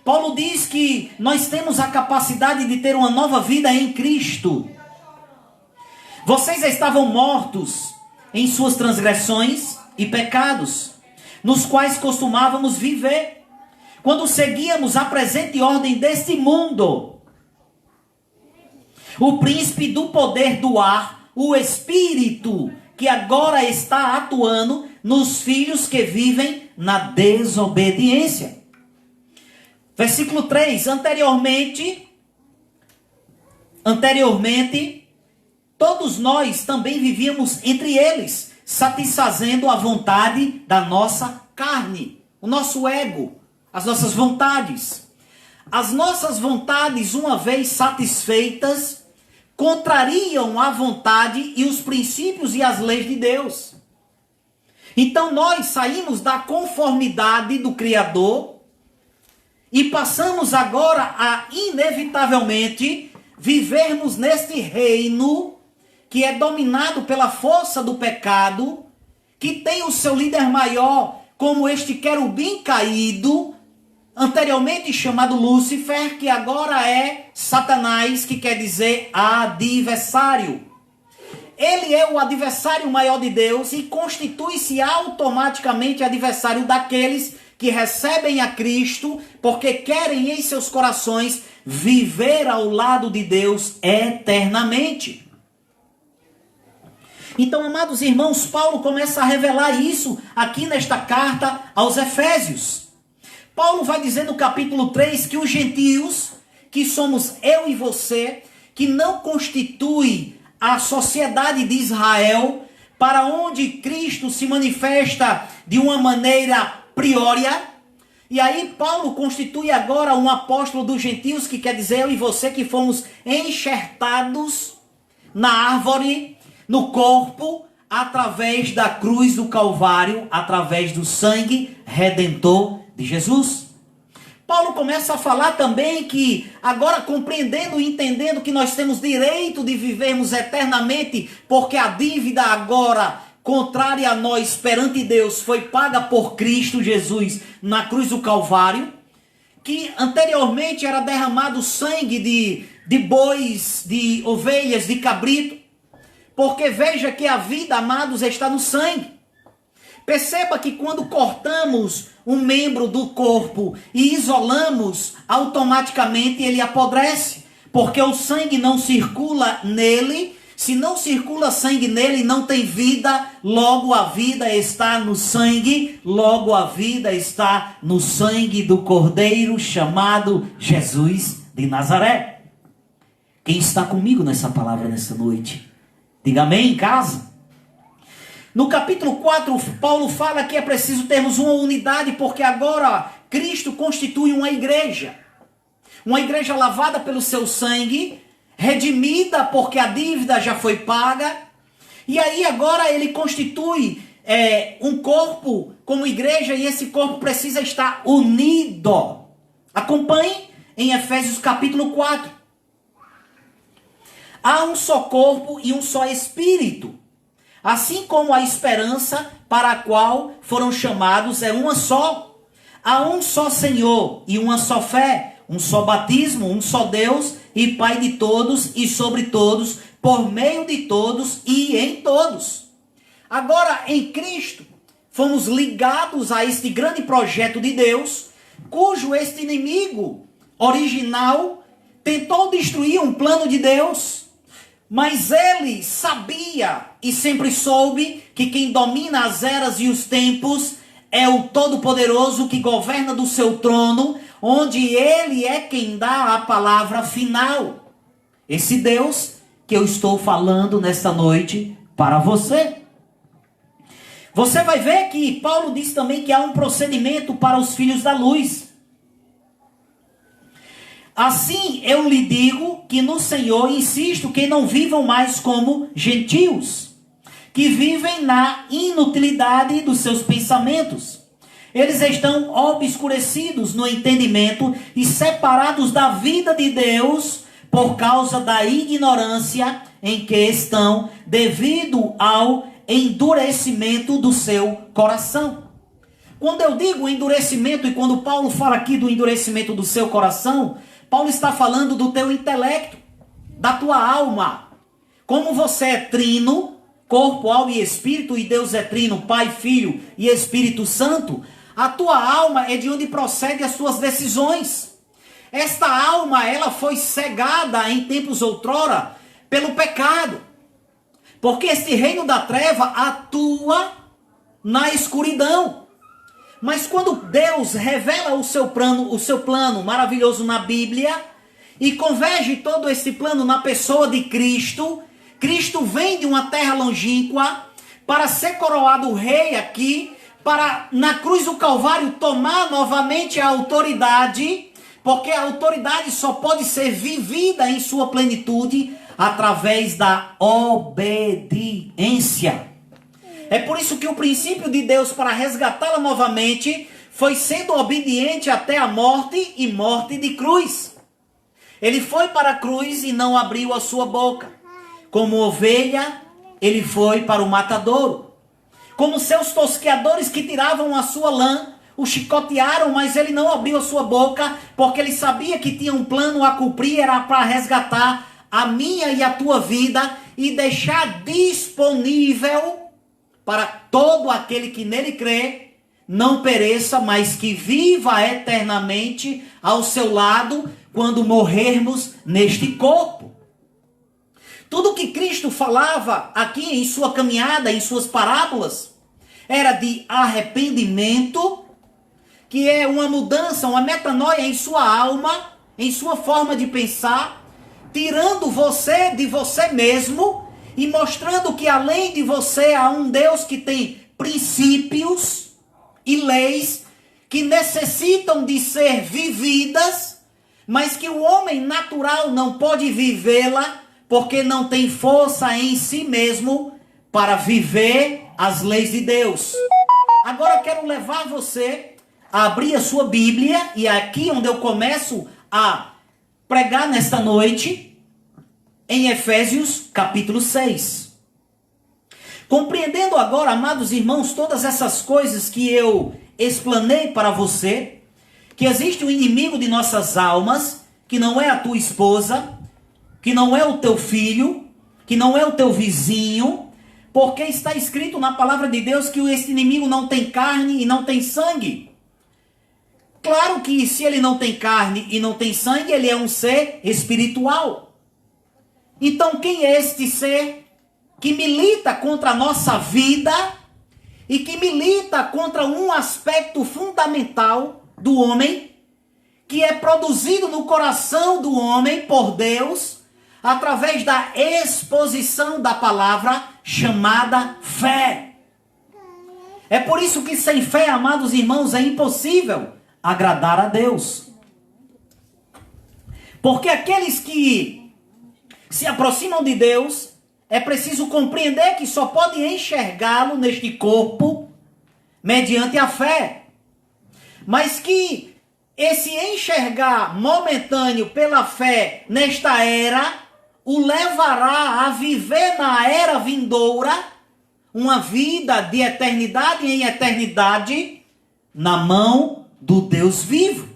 Paulo diz que nós temos a capacidade de ter uma nova vida em Cristo. Vocês estavam mortos em suas transgressões e pecados, nos quais costumávamos viver, quando seguíamos a presente ordem deste mundo. O príncipe do poder do ar, o Espírito, que agora está atuando nos filhos que vivem na desobediência. Versículo 3. Anteriormente, todos nós também vivíamos entre eles, satisfazendo a vontade da nossa carne, o nosso ego, as nossas vontades. As nossas vontades, uma vez satisfeitas, contrariam a vontade e os princípios e as leis de Deus. Então nós saímos da conformidade do Criador e passamos agora a, inevitavelmente, vivermos neste reino que é dominado pela força do pecado, que tem o seu líder maior como este querubim caído, anteriormente chamado Lúcifer, que agora é Satanás, que quer dizer adversário. Ele é o adversário maior de Deus e constitui-se automaticamente adversário daqueles que recebem a Cristo, porque querem em seus corações viver ao lado de Deus eternamente. Então, amados irmãos, Paulo começa a revelar isso aqui nesta carta aos Efésios. Paulo vai dizer no capítulo 3 que os gentios, que somos eu e você, que não constitui a sociedade de Israel, para onde Cristo se manifesta de uma maneira priória. E aí Paulo constitui agora um apóstolo dos gentios, que quer dizer eu e você que fomos enxertados na árvore, no corpo, através da cruz do Calvário, através do sangue redentor de Jesus. Paulo começa a falar também que agora compreendendo e entendendo que nós temos direito de vivermos eternamente, porque a dívida agora contrária a nós perante Deus foi paga por Cristo Jesus na cruz do Calvário, que anteriormente era derramado sangue de bois, de ovelhas, de cabrito, porque veja que a vida, amados, está no sangue. Perceba que quando cortamos um membro do corpo e isolamos, automaticamente ele apodrece, porque o sangue não circula nele. Se não circula sangue nele, não tem vida, logo a vida está no sangue, logo a vida está no sangue do Cordeiro chamado Jesus de Nazaré. Quem está comigo nessa palavra nessa noite? Diga amém em casa. No capítulo 4, Paulo fala que é preciso termos uma unidade, porque agora Cristo constitui uma igreja lavada pelo seu sangue, redimida porque a dívida já foi paga, e aí agora ele constitui um corpo como igreja, e esse corpo precisa estar unido. Acompanhe em Efésios capítulo 4. Há um só corpo e um só espírito, Assim como a esperança para a qual foram chamados é uma só. Há um só Senhor e uma só fé, um só batismo, um só Deus e Pai de todos e sobre todos, por meio de todos e em todos. Agora, em Cristo, fomos ligados a este grande projeto de Deus, cujo este inimigo original tentou destruir um plano de Deus, mas ele sabia e sempre soube que quem domina as eras e os tempos é o Todo-Poderoso que governa do seu trono, onde ele é quem dá a palavra final. Esse Deus que eu estou falando nesta noite para você. Você vai ver que Paulo diz também que há um procedimento para os filhos da luz. Assim eu lhe digo que no Senhor insisto que não vivam mais como gentios, que vivem na inutilidade dos seus pensamentos. Eles estão obscurecidos no entendimento e separados da vida de Deus por causa da ignorância em que estão, devido ao endurecimento do seu coração. Quando eu digo endurecimento e quando Paulo fala aqui do endurecimento do seu coração, Paulo está falando do teu intelecto, da tua alma. Como você é trino, corpo, alma e espírito, e Deus é trino, Pai, Filho e Espírito Santo, a tua alma é de onde procede as tuas decisões. Esta alma, ela foi cegada em tempos outrora pelo pecado. Porque este reino da treva atua na escuridão. Mas quando Deus revela o seu plano maravilhoso na Bíblia e converge todo esse plano na pessoa de Cristo, Cristo vem de uma terra longínqua para ser coroado rei aqui, para na cruz do Calvário tomar novamente a autoridade, porque a autoridade só pode ser vivida em sua plenitude através da obediência. É por isso que o princípio de Deus para resgatá-la novamente foi sendo obediente até a morte e morte de cruz. Ele foi para a cruz e não abriu a sua boca. Como ovelha, ele foi para o matadouro. Como seus tosqueadores que tiravam a sua lã, o chicotearam, mas ele não abriu a sua boca, porque ele sabia que tinha um plano a cumprir, era para resgatar a minha e a tua vida e deixar disponível para todo aquele que nele crê, não pereça, mas que viva eternamente ao seu lado quando morrermos neste corpo. Tudo que Cristo falava aqui em sua caminhada, em suas parábolas, era de arrependimento, que é uma mudança, uma metanoia em sua alma, em sua forma de pensar, tirando você de você mesmo e mostrando que além de você há um Deus que tem princípios e leis que necessitam de ser vividas, mas que o homem natural não pode vivê-la porque não tem força em si mesmo para viver as leis de Deus. Agora eu quero levar você a abrir a sua Bíblia, e aqui onde eu começo a pregar nesta noite, em Efésios capítulo 6. Compreendendo agora, amados irmãos, todas essas coisas que eu explanei para você, que existe um inimigo de nossas almas, que não é a tua esposa, que não é o teu filho, que não é o teu vizinho, porque está escrito na palavra de Deus que esse inimigo não tem carne e não tem sangue. Claro que se ele não tem carne e não tem sangue, ele é um ser espiritual. Então quem é este ser que milita contra a nossa vida e que milita contra um aspecto fundamental do homem, que é produzido no coração do homem por Deus, através da exposição da palavra chamada fé. É por isso que sem fé, amados irmãos, é impossível agradar a Deus. Porque aqueles que se aproximam de Deus, é preciso compreender que só pode enxergá-lo neste corpo mediante a fé. Mas que esse enxergar momentâneo pela fé nesta era o levará a viver na era vindoura uma vida de eternidade em eternidade na mão do Deus vivo,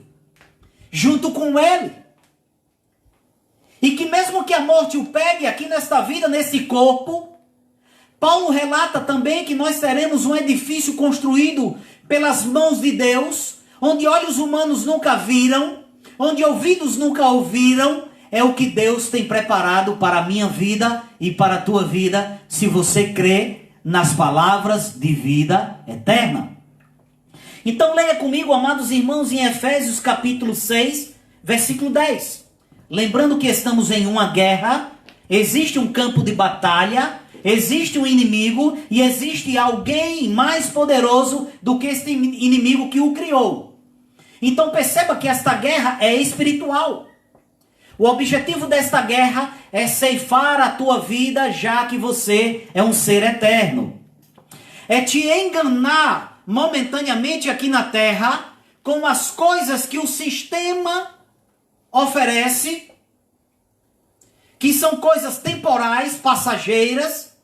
junto com Ele. E que mesmo que a morte o pegue aqui nesta vida, nesse corpo, Paulo relata também que nós teremos um edifício construído pelas mãos de Deus, onde olhos humanos nunca viram, onde ouvidos nunca ouviram. É o que Deus tem preparado para a minha vida e para a tua vida, se você crê nas palavras de vida eterna. Então leia comigo, amados irmãos, em Efésios capítulo 6, versículo 10. Lembrando que estamos em uma guerra, existe um campo de batalha, existe um inimigo e existe alguém mais poderoso do que este inimigo que o criou. Então perceba que esta guerra é espiritual. O objetivo desta guerra é ceifar a tua vida, já que você é um ser eterno. É te enganar momentaneamente aqui na terra com as coisas que o sistema oferece, que são coisas temporais, passageiras,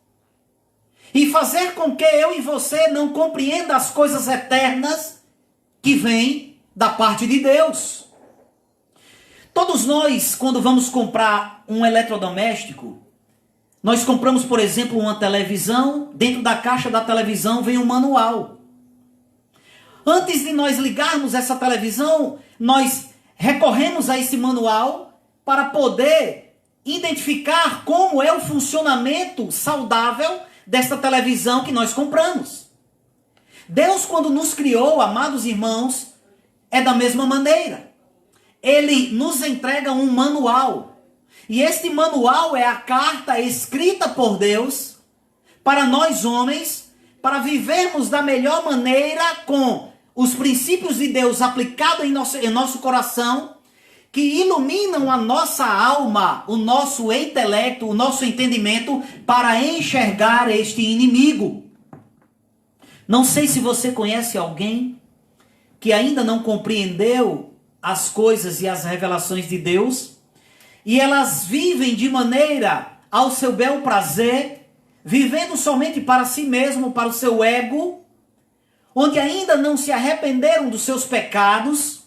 e fazer com que eu e você não compreenda as coisas eternas que vêm da parte de Deus. Todos nós, quando vamos comprar um eletrodoméstico, nós compramos, por exemplo, uma televisão. Dentro da caixa da televisão vem um manual. Antes de nós ligarmos essa televisão, nós recorremos a esse manual para poder identificar como é o funcionamento saudável desta televisão que nós compramos. Deus, quando nos criou, amados irmãos, é da mesma maneira. Ele nos entrega um manual. E este manual é a carta escrita por Deus para nós homens, para vivermos da melhor maneira com os princípios de Deus aplicados em nosso coração, que iluminam a nossa alma, o nosso intelecto, o nosso entendimento, para enxergar este inimigo. Não sei se você conhece alguém que ainda não compreendeu as coisas e as revelações de Deus, e elas vivem de maneira ao seu bel prazer, vivendo somente para si mesmo, para o seu ego, onde ainda não se arrependeram dos seus pecados,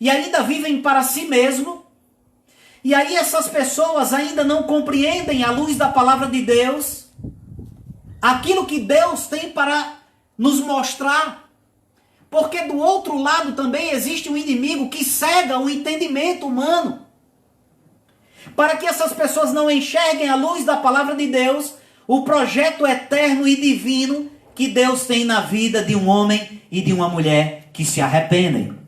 e ainda vivem para si mesmo. E aí essas pessoas ainda não compreendem, à luz da palavra de Deus, aquilo que Deus tem para nos mostrar. Porque do outro lado também existe um inimigo que cega o entendimento humano, para que essas pessoas não enxerguem, à luz da palavra de Deus, o projeto eterno e divino que Deus tem na vida de um homem e de uma mulher que se arrependem.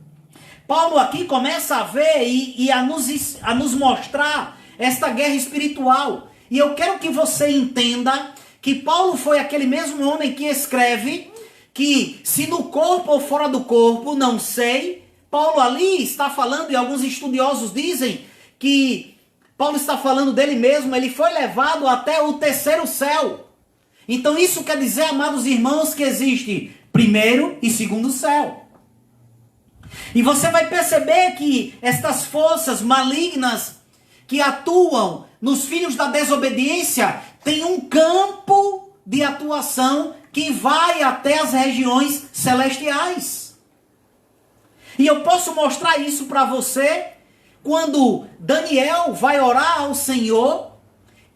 Paulo aqui começa a ver e a nos mostrar esta guerra espiritual. E eu quero que você entenda que Paulo foi aquele mesmo homem que escreve que, se no corpo ou fora do corpo, não sei. Paulo ali está falando, e alguns estudiosos dizem que Paulo está falando dele mesmo, ele foi levado até o terceiro céu. Então isso quer dizer, amados irmãos, que existe primeiro e segundo céu. E você vai perceber que estas forças malignas que atuam nos filhos da desobediência têm um campo de atuação que vai até as regiões celestiais. E eu posso mostrar isso para você quando Daniel vai orar ao Senhor,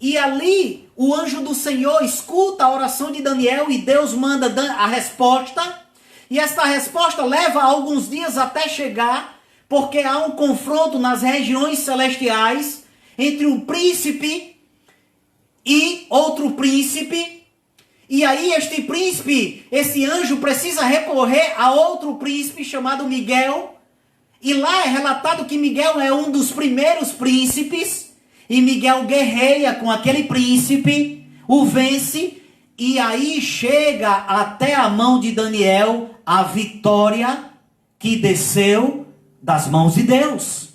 e ali o anjo do Senhor escuta a oração de Daniel e Deus manda a resposta. E esta resposta leva alguns dias até chegar, porque há um confronto nas regiões celestiais entre um príncipe e outro príncipe. E aí este príncipe, esse anjo precisa recorrer a outro príncipe chamado Miguel. E lá é relatado que Miguel é um dos primeiros príncipes. E Miguel guerreia com aquele príncipe, o vence. E aí chega até a mão de Daniel a vitória que desceu das mãos de Deus.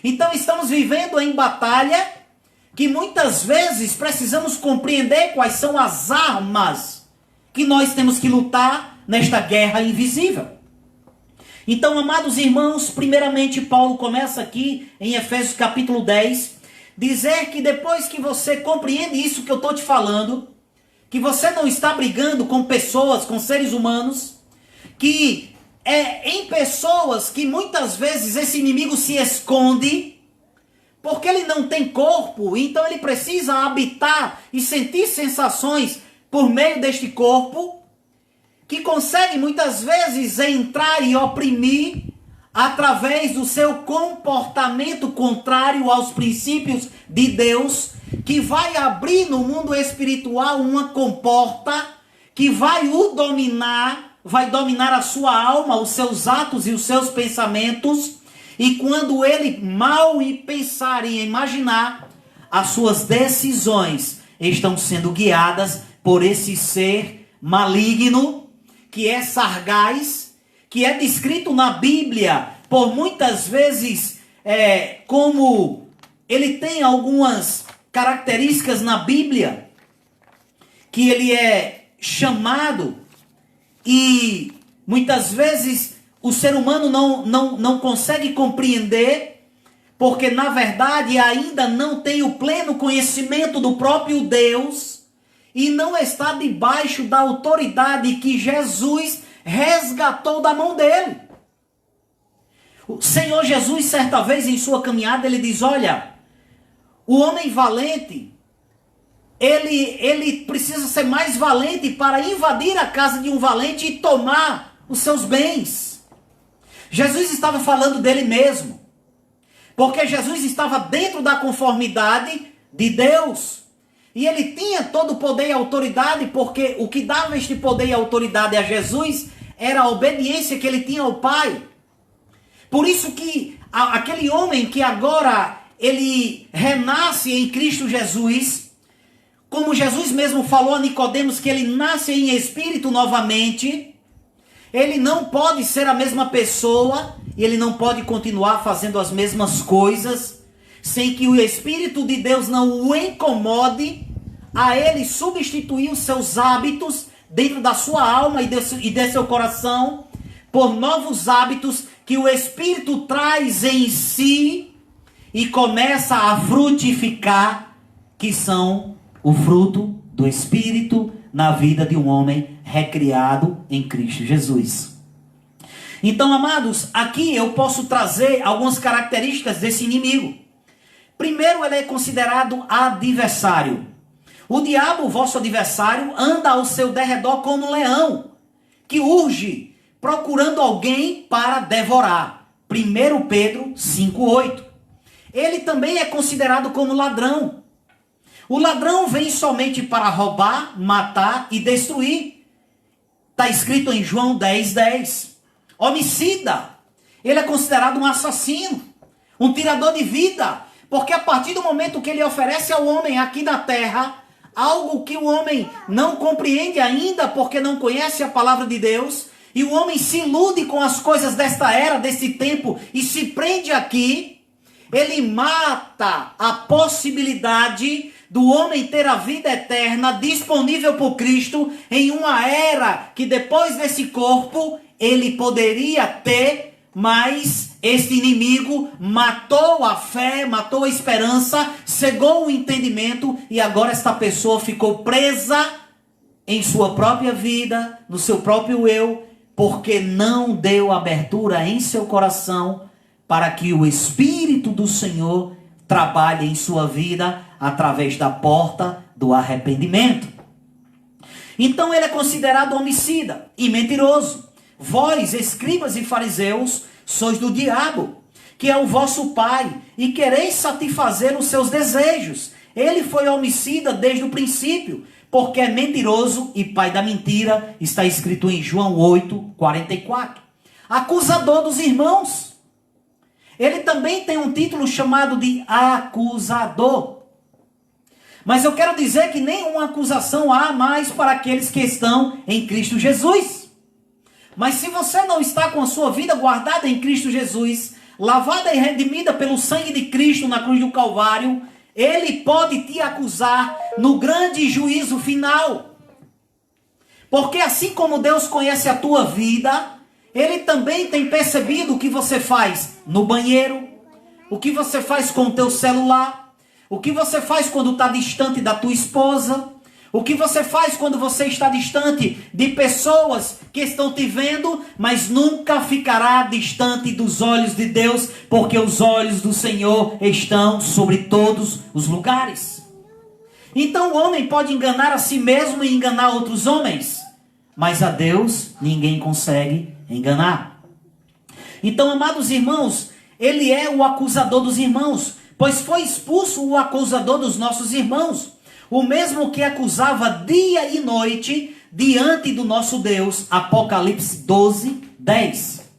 Então estamos vivendo em batalha que muitas vezes precisamos compreender quais são as armas que nós temos que lutar nesta guerra invisível. Então, amados irmãos, primeiramente Paulo começa aqui em Efésios capítulo 10, dizer que depois que você compreende isso que eu estou te falando, que você não está brigando com pessoas, com seres humanos, que é em pessoas que muitas vezes esse inimigo se esconde, porque ele não tem corpo, então ele precisa habitar e sentir sensações por meio deste corpo, que consegue muitas vezes entrar e oprimir através do seu comportamento contrário aos princípios de Deus, que vai abrir no mundo espiritual uma comporta que vai o dominar, vai dominar a sua alma, os seus atos e os seus pensamentos, e quando ele mal pensar e imaginar, as suas decisões estão sendo guiadas por esse ser maligno, que é Sargás, que é descrito na Bíblia por muitas vezes como ele tem algumas características na Bíblia, que ele é chamado, e muitas vezes o ser humano não consegue compreender, porque na verdade ainda não tem o pleno conhecimento do próprio Deus, e não está debaixo da autoridade que Jesus resgatou da mão dele. O Senhor Jesus, certa vez em sua caminhada, ele diz: olha, o homem valente, ele precisa ser mais valente para invadir a casa de um valente e tomar os seus bens. Jesus estava falando dele mesmo, porque Jesus estava dentro da conformidade de Deus, e ele tinha todo o poder e autoridade, porque o que dava este poder e autoridade a Jesus era a obediência que ele tinha ao Pai. Por isso que aquele homem que agora ele renasce em Cristo Jesus, como Jesus mesmo falou a Nicodemos, que ele nasce em espírito novamente, ele não pode ser a mesma pessoa, e ele não pode continuar fazendo as mesmas coisas, sem que o Espírito de Deus não o incomode a ele substituir os seus hábitos dentro da sua alma e de seu coração por novos hábitos que o Espírito traz em si e começa a frutificar, que são o fruto do Espírito na vida de um homem recriado em Cristo Jesus. Então, amados, aqui eu posso trazer algumas características desse inimigo. Primeiro, ele é considerado adversário. O diabo, vosso adversário, anda ao seu derredor como um leão, que urge, procurando alguém para devorar. 1 Pedro 5,8. Ele também é considerado como ladrão. O ladrão vem somente para roubar, matar e destruir. Está escrito em João 10,10. Homicida. Ele é considerado um assassino, um tirador de vida, porque a partir do momento que ele oferece ao homem aqui na terra algo que o homem não compreende ainda, porque não conhece a palavra de Deus, e o homem se ilude com as coisas desta era, desse tempo, e se prende aqui, ele mata a possibilidade do homem ter a vida eterna disponível por Cristo em uma era que depois desse corpo ele poderia ter, mas este inimigo matou a fé, matou a esperança, cegou o entendimento, e agora esta pessoa ficou presa em sua própria vida, no seu próprio eu, porque não deu abertura em seu coração para que o Espírito do Senhor trabalhe em sua vida através da porta do arrependimento. Então ele é considerado homicida e mentiroso. Vós, escribas e fariseus, sois do diabo, que é o vosso pai, e quereis satisfazer os seus desejos. Ele foi homicida desde o princípio, porque é mentiroso e pai da mentira, está escrito em João 8:44. Acusador dos irmãos. Ele também tem um título chamado de acusador. Mas eu quero dizer que nenhuma acusação há mais para aqueles que estão em Cristo Jesus. Mas se você não está com a sua vida guardada em Cristo Jesus, lavada e redimida pelo sangue de Cristo na cruz do Calvário, ele pode te acusar no grande juízo final. Porque assim como Deus conhece a tua vida, ele também tem percebido o que você faz no banheiro, o que você faz com o teu celular, o que você faz quando está distante da tua esposa, O que você faz quando você está distante de pessoas que estão te vendo, mas nunca ficará distante dos olhos de Deus, porque os olhos do Senhor estão sobre todos os lugares. Então o homem pode enganar a si mesmo e enganar outros homens, mas a Deus ninguém consegue enganar. Então, amados irmãos, ele é o acusador dos irmãos, pois foi expulso o acusador dos nossos irmãos, o mesmo que acusava dia e noite diante do nosso Deus. Apocalipse 12, 10.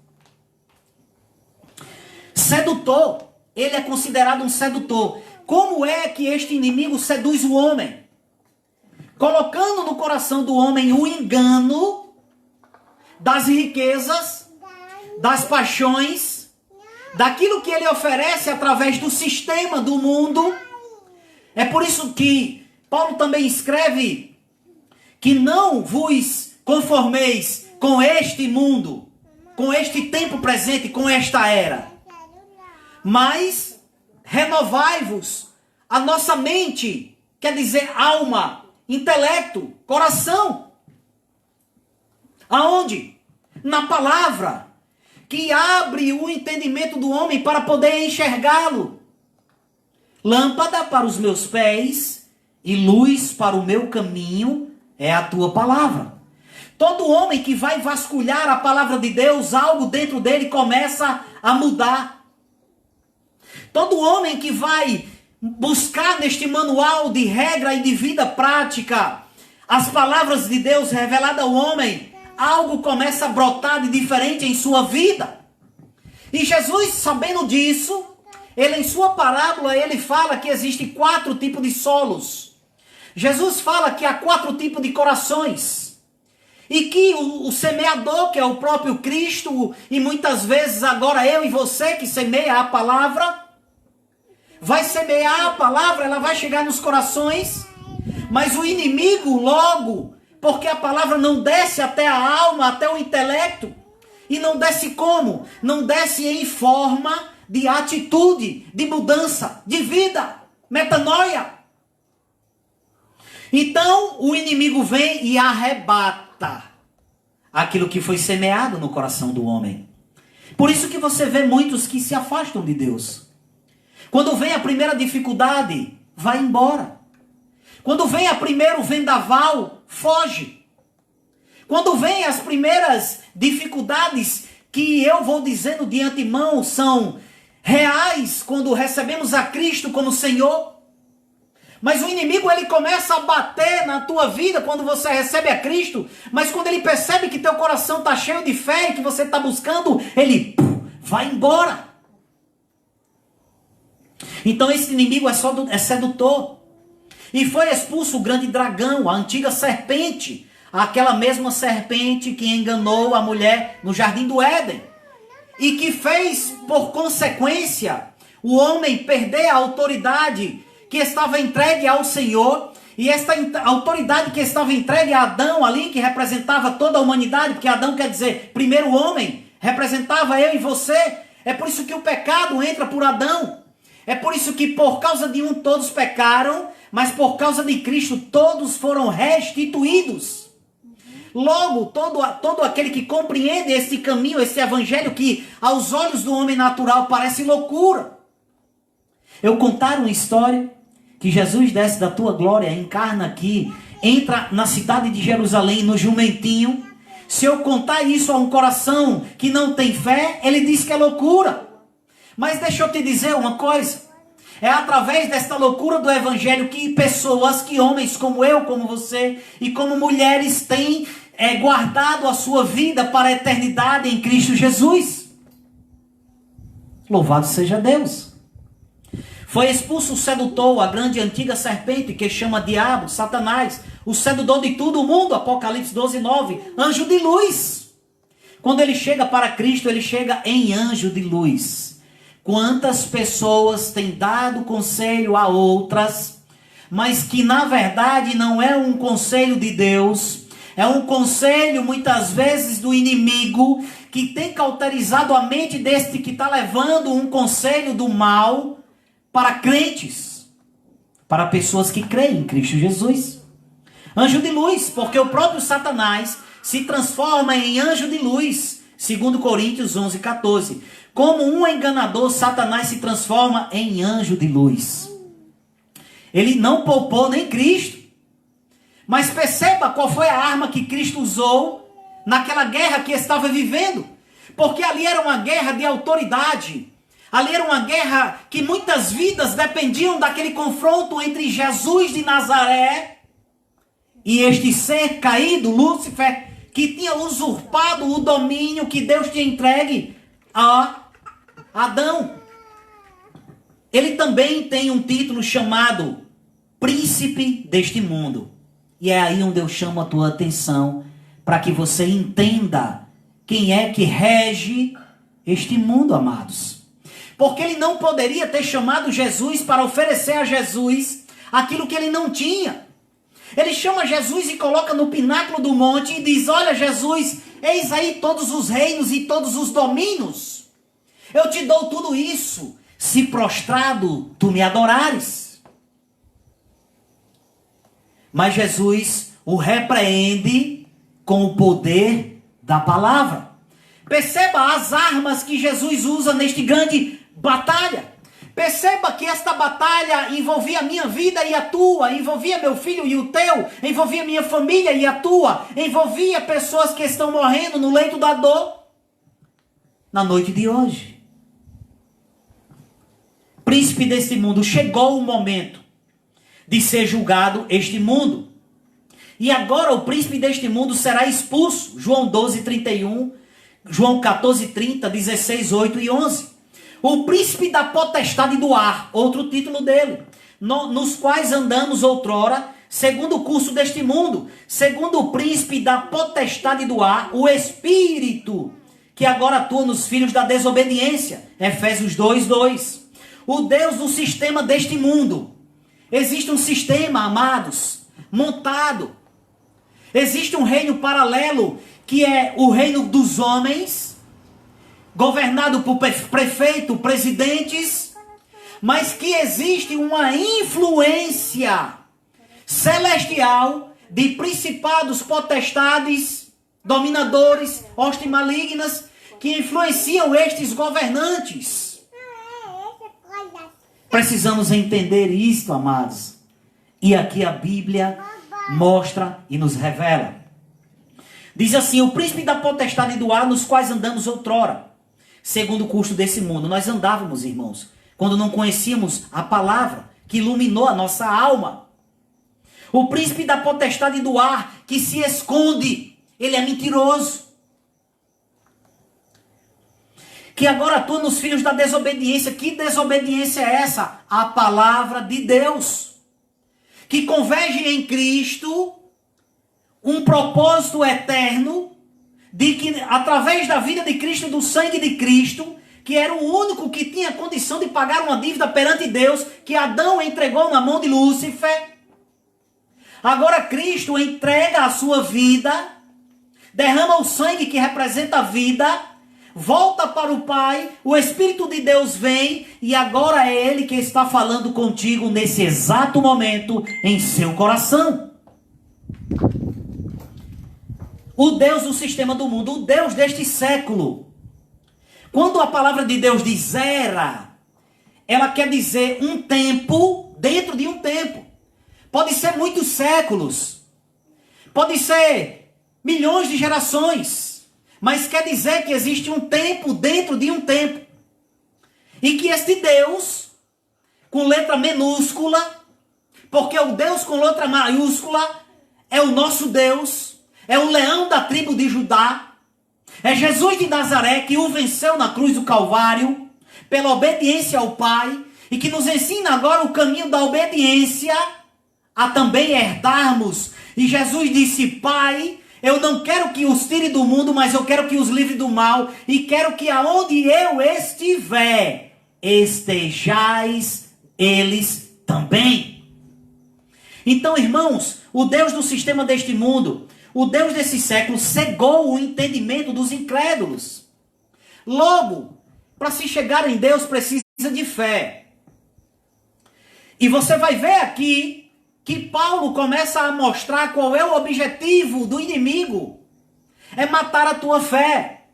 Sedutor, ele é considerado um sedutor. Como é que este inimigo seduz o homem? Colocando no coração do homem o engano das riquezas, das paixões, daquilo que ele oferece através do sistema do mundo. É por isso que Paulo também escreve que não vos conformeis com este mundo, com este tempo presente, com esta era, mas renovai-vos a nossa mente, quer dizer alma, intelecto, coração. Aonde? Na palavra, que abre o entendimento do homem para poder enxergá-lo. Lâmpada para os meus pés e luz para o meu caminho é a tua palavra. Todo homem que vai vasculhar a palavra de Deus, algo dentro dele começa a mudar. Todo homem que vai buscar neste manual de regra e de vida prática as palavras de Deus reveladas ao homem, algo começa a brotar de diferente em sua vida. E Jesus, sabendo disso, ele em sua parábola, ele fala que existem 4 tipos de solos. Jesus fala que há 4 tipos de corações. E que o semeador, que é o próprio Cristo, e muitas vezes agora eu e você que semeia a palavra, vai semear a palavra, ela vai chegar nos corações, mas o inimigo logo, porque a palavra não desce até a alma, até o intelecto, e não desce como? Não desce em forma de atitude, de mudança, de vida, metanoia. Então o inimigo vem e arrebata aquilo que foi semeado no coração do homem. Por isso que você vê muitos que se afastam de Deus. Quando vem a primeira dificuldade, vai embora. Quando vem a primeiro vendaval, foge. Quando vem as primeiras dificuldades, que eu vou dizendo de antemão, são reais quando recebemos a Cristo como Senhor. Mas o inimigo, ele começa a bater na tua vida quando você recebe a Cristo. Mas quando ele percebe que teu coração está cheio de fé e que você está buscando, ele vai embora. Então esse inimigo é sedutor. E foi expulso o grande dragão, a antiga serpente. Aquela mesma serpente que enganou a mulher no jardim do Éden. E que fez, por consequência, o homem perder a autoridade que estava entregue ao Senhor, e esta autoridade que estava entregue a Adão ali, que representava toda a humanidade, porque Adão quer dizer primeiro homem, representava eu e você. É por isso que o pecado entra por Adão. É por isso que por causa de um todos pecaram, mas por causa de Cristo todos foram restituídos. Logo, todo aquele que compreende esse caminho, esse evangelho que aos olhos do homem natural parece loucura. Eu contar uma história que Jesus desce da tua glória, encarna aqui, entra na cidade de Jerusalém, no jumentinho. Se eu contar isso a um coração que não tem fé, ele diz que é loucura. Mas deixa eu te dizer uma coisa. É através desta loucura do evangelho que pessoas, que homens como eu, como você e como mulheres têm guardado a sua vida para a eternidade em Cristo Jesus. Louvado seja Deus. Foi expulso o sedutor, a grande antiga serpente, que chama diabo, Satanás, o sedutor de todo o mundo, Apocalipse 12, 9, anjo de luz. Quando ele chega para Cristo, ele chega em anjo de luz. Quantas pessoas têm dado conselho a outras, mas que na verdade não é um conselho de Deus, é um conselho muitas vezes do inimigo, que tem cauterizado a mente deste que está levando um conselho do mal para crentes, para pessoas que creem em Cristo Jesus. Anjo de luz, porque o próprio Satanás se transforma em anjo de luz, segundo Coríntios 11:14. Como um enganador, Satanás se transforma em anjo de luz. Ele não poupou nem Cristo. Mas perceba qual foi a arma que Cristo usou naquela guerra que estava vivendo. Porque ali era uma guerra de autoridade. Ali era uma guerra que muitas vidas dependiam daquele confronto entre Jesus de Nazaré e este ser caído, Lúcifer, que tinha usurpado o domínio que Deus tinha entregue a Adão. Ele também tem um título chamado Príncipe deste mundo. E é aí onde eu chamo a tua atenção para que você entenda quem é que rege este mundo, amados. Porque ele não poderia ter chamado Jesus para oferecer a Jesus aquilo que ele não tinha. Ele chama Jesus e coloca no pináculo do monte e diz: olha, Jesus, eis aí todos os reinos e todos os domínios. Eu te dou tudo isso, se prostrado tu me adorares. Mas Jesus o repreende com o poder da palavra. Perceba as armas que Jesus usa neste grande batalha. Perceba que esta batalha envolvia a minha vida e a tua, envolvia meu filho e o teu, envolvia minha família e a tua, envolvia pessoas que estão morrendo no leito da dor na noite de hoje. Príncipe deste mundo, chegou o momento de ser julgado este mundo. E agora o príncipe deste mundo será expulso. João 12:31, João 14:30, 16, 8 e 11. O príncipe da potestade do ar, outro título dele, nos quais andamos outrora, segundo o curso deste mundo, segundo o príncipe da potestade do ar, o espírito que agora atua nos filhos da desobediência. Efésios 2:2. O Deus do sistema deste mundo. Existe um sistema, amados, montado. Existe um reino paralelo, que é o reino dos homens, governado por prefeito, presidentes, mas que existe uma influência celestial de principados, potestades, dominadores, hostes malignas, que influenciam estes governantes. Precisamos entender isto, amados. E aqui a Bíblia mostra e nos revela. Diz assim: o príncipe da potestade do ar, nos quais andamos outrora, segundo o curso desse mundo. Nós andávamos, irmãos, quando não conhecíamos a palavra que iluminou a nossa alma. O príncipe da potestade do ar, que se esconde, ele é mentiroso, que agora atua nos filhos da desobediência. Que desobediência é essa? A palavra de Deus, que converge em Cristo um propósito eterno, de que através da vida de Cristo e do sangue de Cristo, que era o único que tinha condição de pagar uma dívida perante Deus, que Adão entregou na mão de Lúcifer. Agora Cristo entrega a sua vida, derrama o sangue que representa a vida, volta para o Pai, o Espírito de Deus vem, e agora é Ele que está falando contigo nesse exato momento em seu coração. O Deus do sistema do mundo, o Deus deste século. Quando a palavra de Deus diz era, ela quer dizer um tempo dentro de um tempo. Pode ser muitos séculos, pode ser milhões de gerações, mas quer dizer que existe um tempo dentro de um tempo. E que este Deus, com letra minúscula, porque o Deus com letra maiúscula é o nosso Deus, é o leão da tribo de Judá, é Jesus de Nazaré que o venceu na cruz do Calvário, pela obediência ao Pai, e que nos ensina agora o caminho da obediência, a também herdarmos. E Jesus disse: Pai, eu não quero que os tire do mundo, mas eu quero que os livre do mal, e quero que aonde eu estiver, estejais eles também. Então, irmãos, o Deus do sistema deste mundo, o Deus desse século, cegou o entendimento dos incrédulos. Logo, para se chegar em Deus, precisa de fé. E você vai ver aqui que Paulo começa a mostrar qual é o objetivo do inimigo. É matar a tua fé.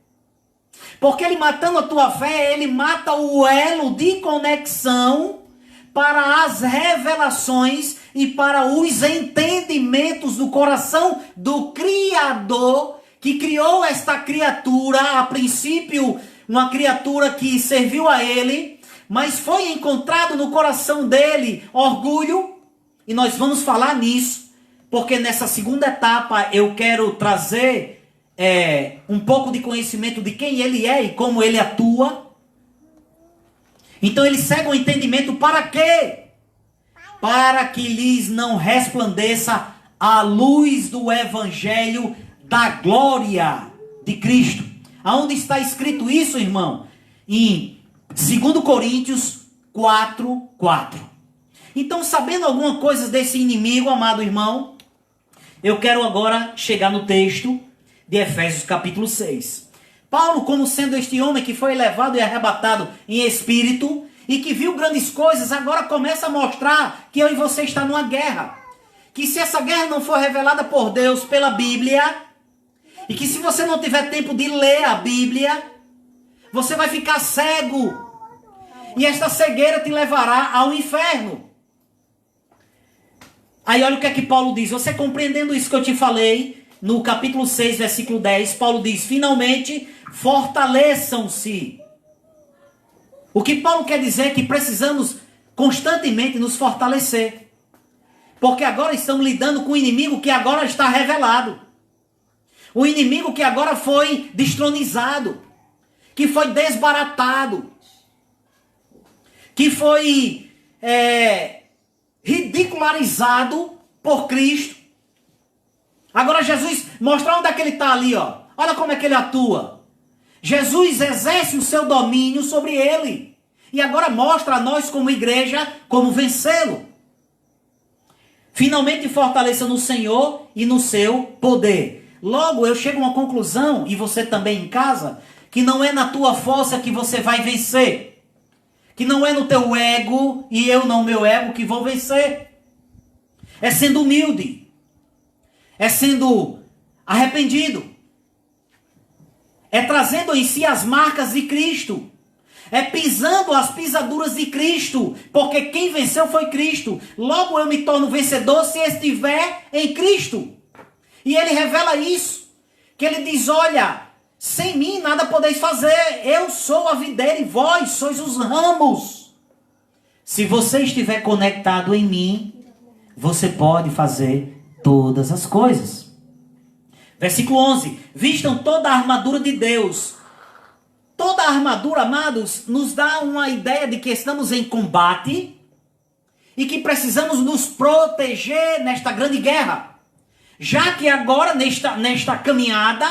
Porque ele matando a tua fé, ele mata o elo de conexão para as revelações e para os entendimentos do coração do Criador, que criou esta criatura, a princípio uma criatura que serviu a ele, mas foi encontrado no coração dele orgulho, e nós vamos falar nisso, porque nessa segunda etapa eu quero trazer um pouco de conhecimento de quem ele é e como ele atua. Então ele segue o entendimento para quê? Para que lhes não resplandeça a luz do evangelho da glória de Cristo. Aonde está escrito isso, irmão? Em 2 Coríntios 4:4. Então, sabendo alguma coisa desse inimigo, amado irmão, eu quero agora chegar no texto de Efésios capítulo 6. Paulo, como sendo este homem que foi levado e arrebatado em espírito e que viu grandes coisas, agora começa a mostrar que eu e você está numa guerra. Que se essa guerra não for revelada por Deus pela Bíblia, e que se você não tiver tempo de ler a Bíblia, você vai ficar cego. E esta cegueira te levará ao inferno. Aí olha o que é que Paulo diz. Você compreendendo isso que eu te falei, no capítulo 6, versículo 10, Paulo diz: finalmente, fortaleçam-se. O que Paulo quer dizer é que precisamos constantemente nos fortalecer. Porque agora estamos lidando com um inimigo que agora está revelado. Um inimigo que agora foi destronizado. Que foi desbaratado. Que foi ridicularizado por Cristo. Agora Jesus mostra onde é que ele está ali, ó. Olha como é que ele atua. Jesus exerce o seu domínio sobre ele. E agora mostra a nós como igreja como vencê-lo. Finalmente fortaleça no Senhor e no seu poder. Logo eu chego a uma conclusão, e você também em casa, que não é na tua força que você vai vencer. Que não é no teu ego e eu no meu ego que vou vencer. É sendo humilde. É sendo arrependido. É trazendo em si as marcas de Cristo. É pisando as pisaduras de Cristo. Porque quem venceu foi Cristo. Logo eu me torno vencedor se estiver em Cristo. E ele revela isso. Que ele diz: olha, sem mim nada podeis fazer. Eu sou a videira e vós sois os ramos. Se você estiver conectado em mim, você pode fazer todas as coisas. Versículo 11. Vistam toda a armadura de Deus. Toda a armadura, amados, nos dá uma ideia de que estamos em combate e que precisamos nos proteger nesta grande guerra. Já que agora, nesta caminhada,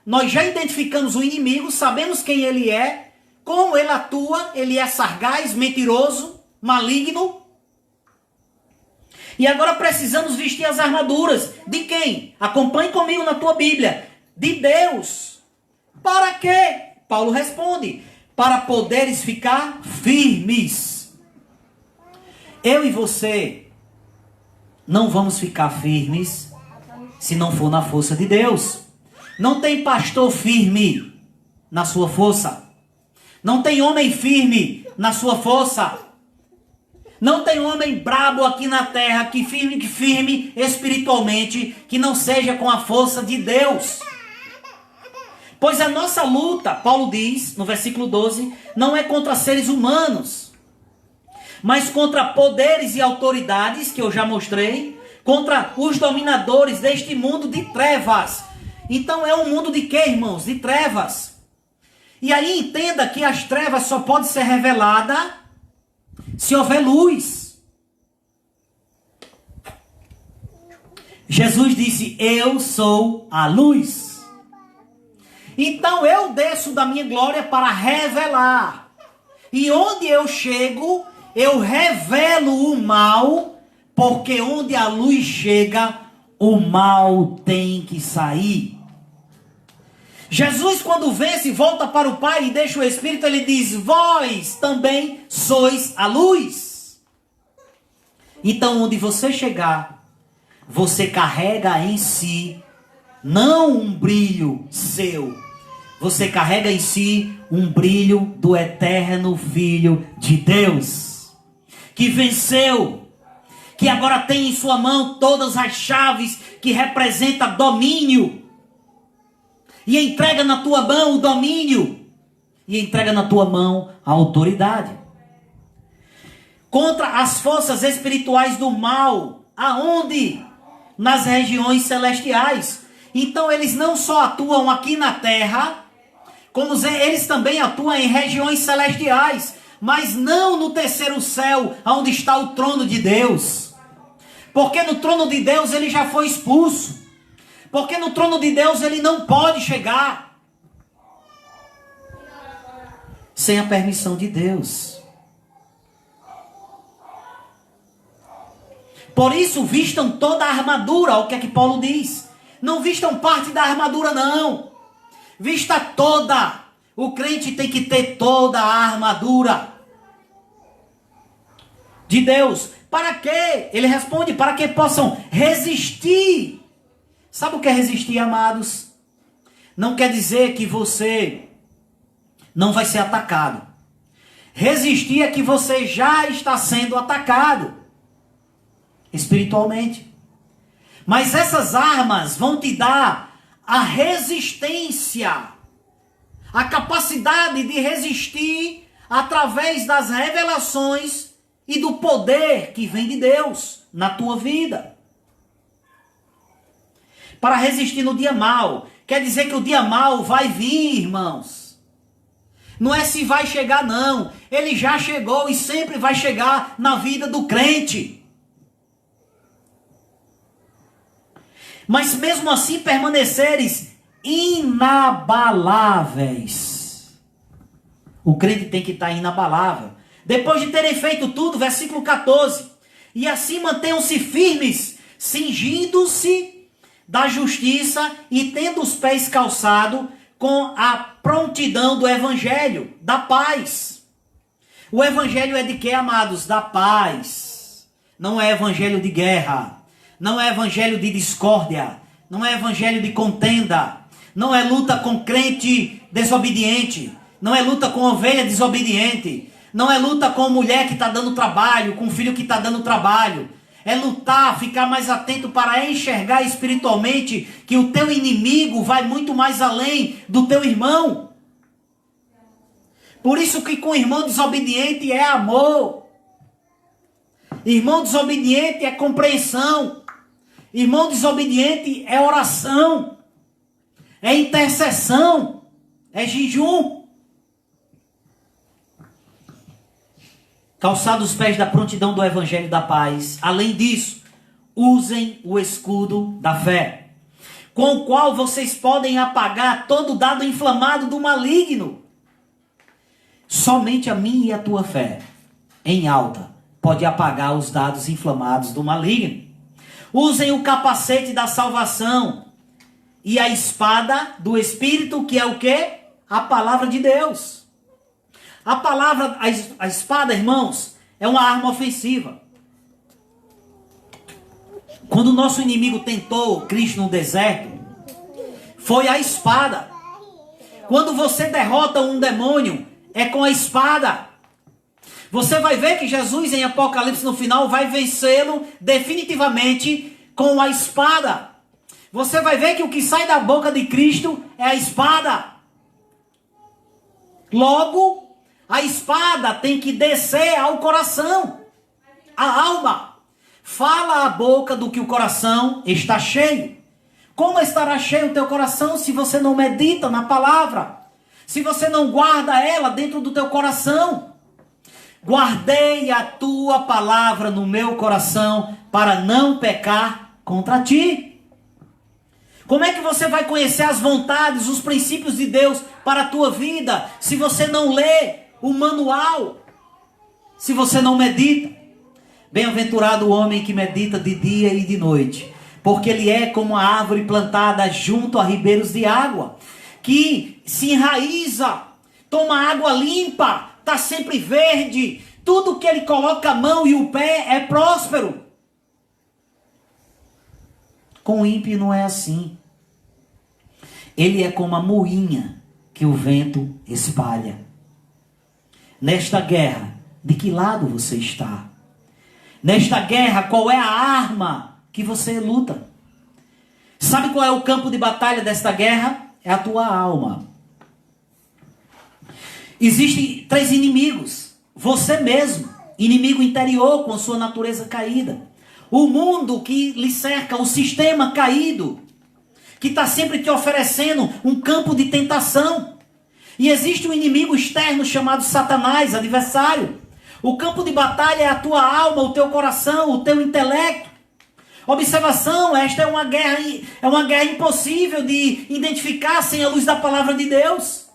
nós já identificamos o inimigo, sabemos quem ele é, como ele atua, ele é sagaz, mentiroso, maligno. E agora precisamos vestir as armaduras. De quem? Acompanhe comigo na tua Bíblia. De Deus. Para quê? Paulo responde: para poderes ficar firmes. Eu e você não vamos ficar firmes se não for na força de Deus. Não tem pastor firme na sua força. Não tem homem firme na sua força. Não tem homem brabo aqui na terra que firme espiritualmente, que não seja com a força de Deus. Pois a nossa luta, Paulo diz no versículo 12, não é contra seres humanos, mas contra poderes e autoridades, que eu já mostrei, contra os dominadores deste mundo de trevas. Então é um mundo de quê, irmãos? De trevas. E aí entenda que as trevas só podem ser reveladas se houver luz. Jesus disse: eu sou a luz. Então eu desço da minha glória para revelar. E onde eu chego, eu revelo o mal, porque onde a luz chega, o mal tem que sair. Jesus, quando vence, volta para o Pai e deixa o Espírito, ele diz: vós também sois a luz. Então, onde você chegar, você carrega em si, não um brilho seu, você carrega em si um brilho do eterno Filho de Deus, que venceu, que agora tem em sua mão todas as chaves que representam domínio, e entrega na tua mão o domínio, e entrega na tua mão a autoridade. Contra as forças espirituais do mal, aonde? Nas regiões celestiais. Então eles não só atuam aqui na terra, como eles também atuam em regiões celestiais, mas não no terceiro céu, onde está o trono de Deus. Porque no trono de Deus ele já foi expulso. Porque no trono de Deus ele não pode chegar sem a permissão de Deus. Por isso, vistam toda a armadura. Olha o que é que Paulo diz. Não vistam parte da armadura, não. Vista toda. O crente tem que ter toda a armadura de Deus. Para quê? Ele responde, para que possam resistir. Sabe o que é resistir, amados? Não quer dizer que você não vai ser atacado. Resistir é que você já está sendo atacado espiritualmente. Mas essas armas vão te dar a resistência, a capacidade de resistir através das revelações e do poder que vem de Deus na tua vida. Para resistir no dia mau, quer dizer que o dia mau vai vir, irmãos. Não é se vai chegar, não. Ele já chegou e sempre vai chegar na vida do crente. Mas mesmo assim permaneceres inabaláveis. O crente tem que estar inabalável. Depois de terem feito tudo, versículo 14. E assim mantenham-se firmes, cingindo-se da justiça e tendo os pés calçados com a prontidão do evangelho, da paz. O evangelho é de quê, amados? Da paz. Não é evangelho de guerra. Não é evangelho de discórdia. Não é evangelho de contenda. Não é luta com crente desobediente. Não é luta com ovelha desobediente. Não é luta com mulher que está dando trabalho, com filho que está dando trabalho. É lutar, ficar mais atento para enxergar espiritualmente que o teu inimigo vai muito mais além do teu irmão. Por isso que com irmão desobediente é amor. Irmão desobediente é compreensão. Irmão desobediente é oração. É intercessão. É jejum. Calçados os pés da prontidão do evangelho da paz. Além disso, usem o escudo da fé, com o qual vocês podem apagar todo dado inflamado do maligno. Somente a minha e a tua fé, em alta, pode apagar os dados inflamados do maligno. Usem o capacete da salvação e a espada do Espírito, que é o quê? A palavra de Deus. A palavra, a espada, irmãos, é uma arma ofensiva. Quando o nosso inimigo tentou Cristo no deserto, foi a espada. Quando você derrota um demônio, é com a espada. Você vai ver que Jesus em Apocalipse no final vai vencê-lo definitivamente com a espada. Você vai ver que o que sai da boca de Cristo é a espada. Logo, a espada tem que descer ao coração, à alma. Fala a boca do que o coração está cheio. Como estará cheio o teu coração se você não medita na palavra? Se você não guarda ela dentro do teu coração? Guardei a tua palavra no meu coração para não pecar contra ti. Como é que você vai conhecer as vontades, os princípios de Deus para a tua vida se você não lê o manual, se você não medita? Bem-aventurado o homem que medita de dia e de noite, porque ele é como a árvore plantada junto a ribeiros de água, que se enraiza, toma água limpa, está sempre verde, Tudo que ele coloca a mão e o pé é próspero. Com o ímpio não é assim. Ele é como a moinha que o vento espalha. Nesta guerra, de que lado você está? Nesta guerra, qual é a arma que você luta? Sabe qual é o campo de batalha desta guerra? É a tua alma. Existem 3 inimigos. Você mesmo, inimigo interior com a sua natureza caída. O mundo que lhe cerca, o sistema caído, que está sempre te oferecendo um campo de tentação. E existe um inimigo externo chamado Satanás, adversário. O campo de batalha é a tua alma, o teu coração, o teu intelecto. Observação, esta é uma guerra impossível de identificar sem a luz da palavra de Deus.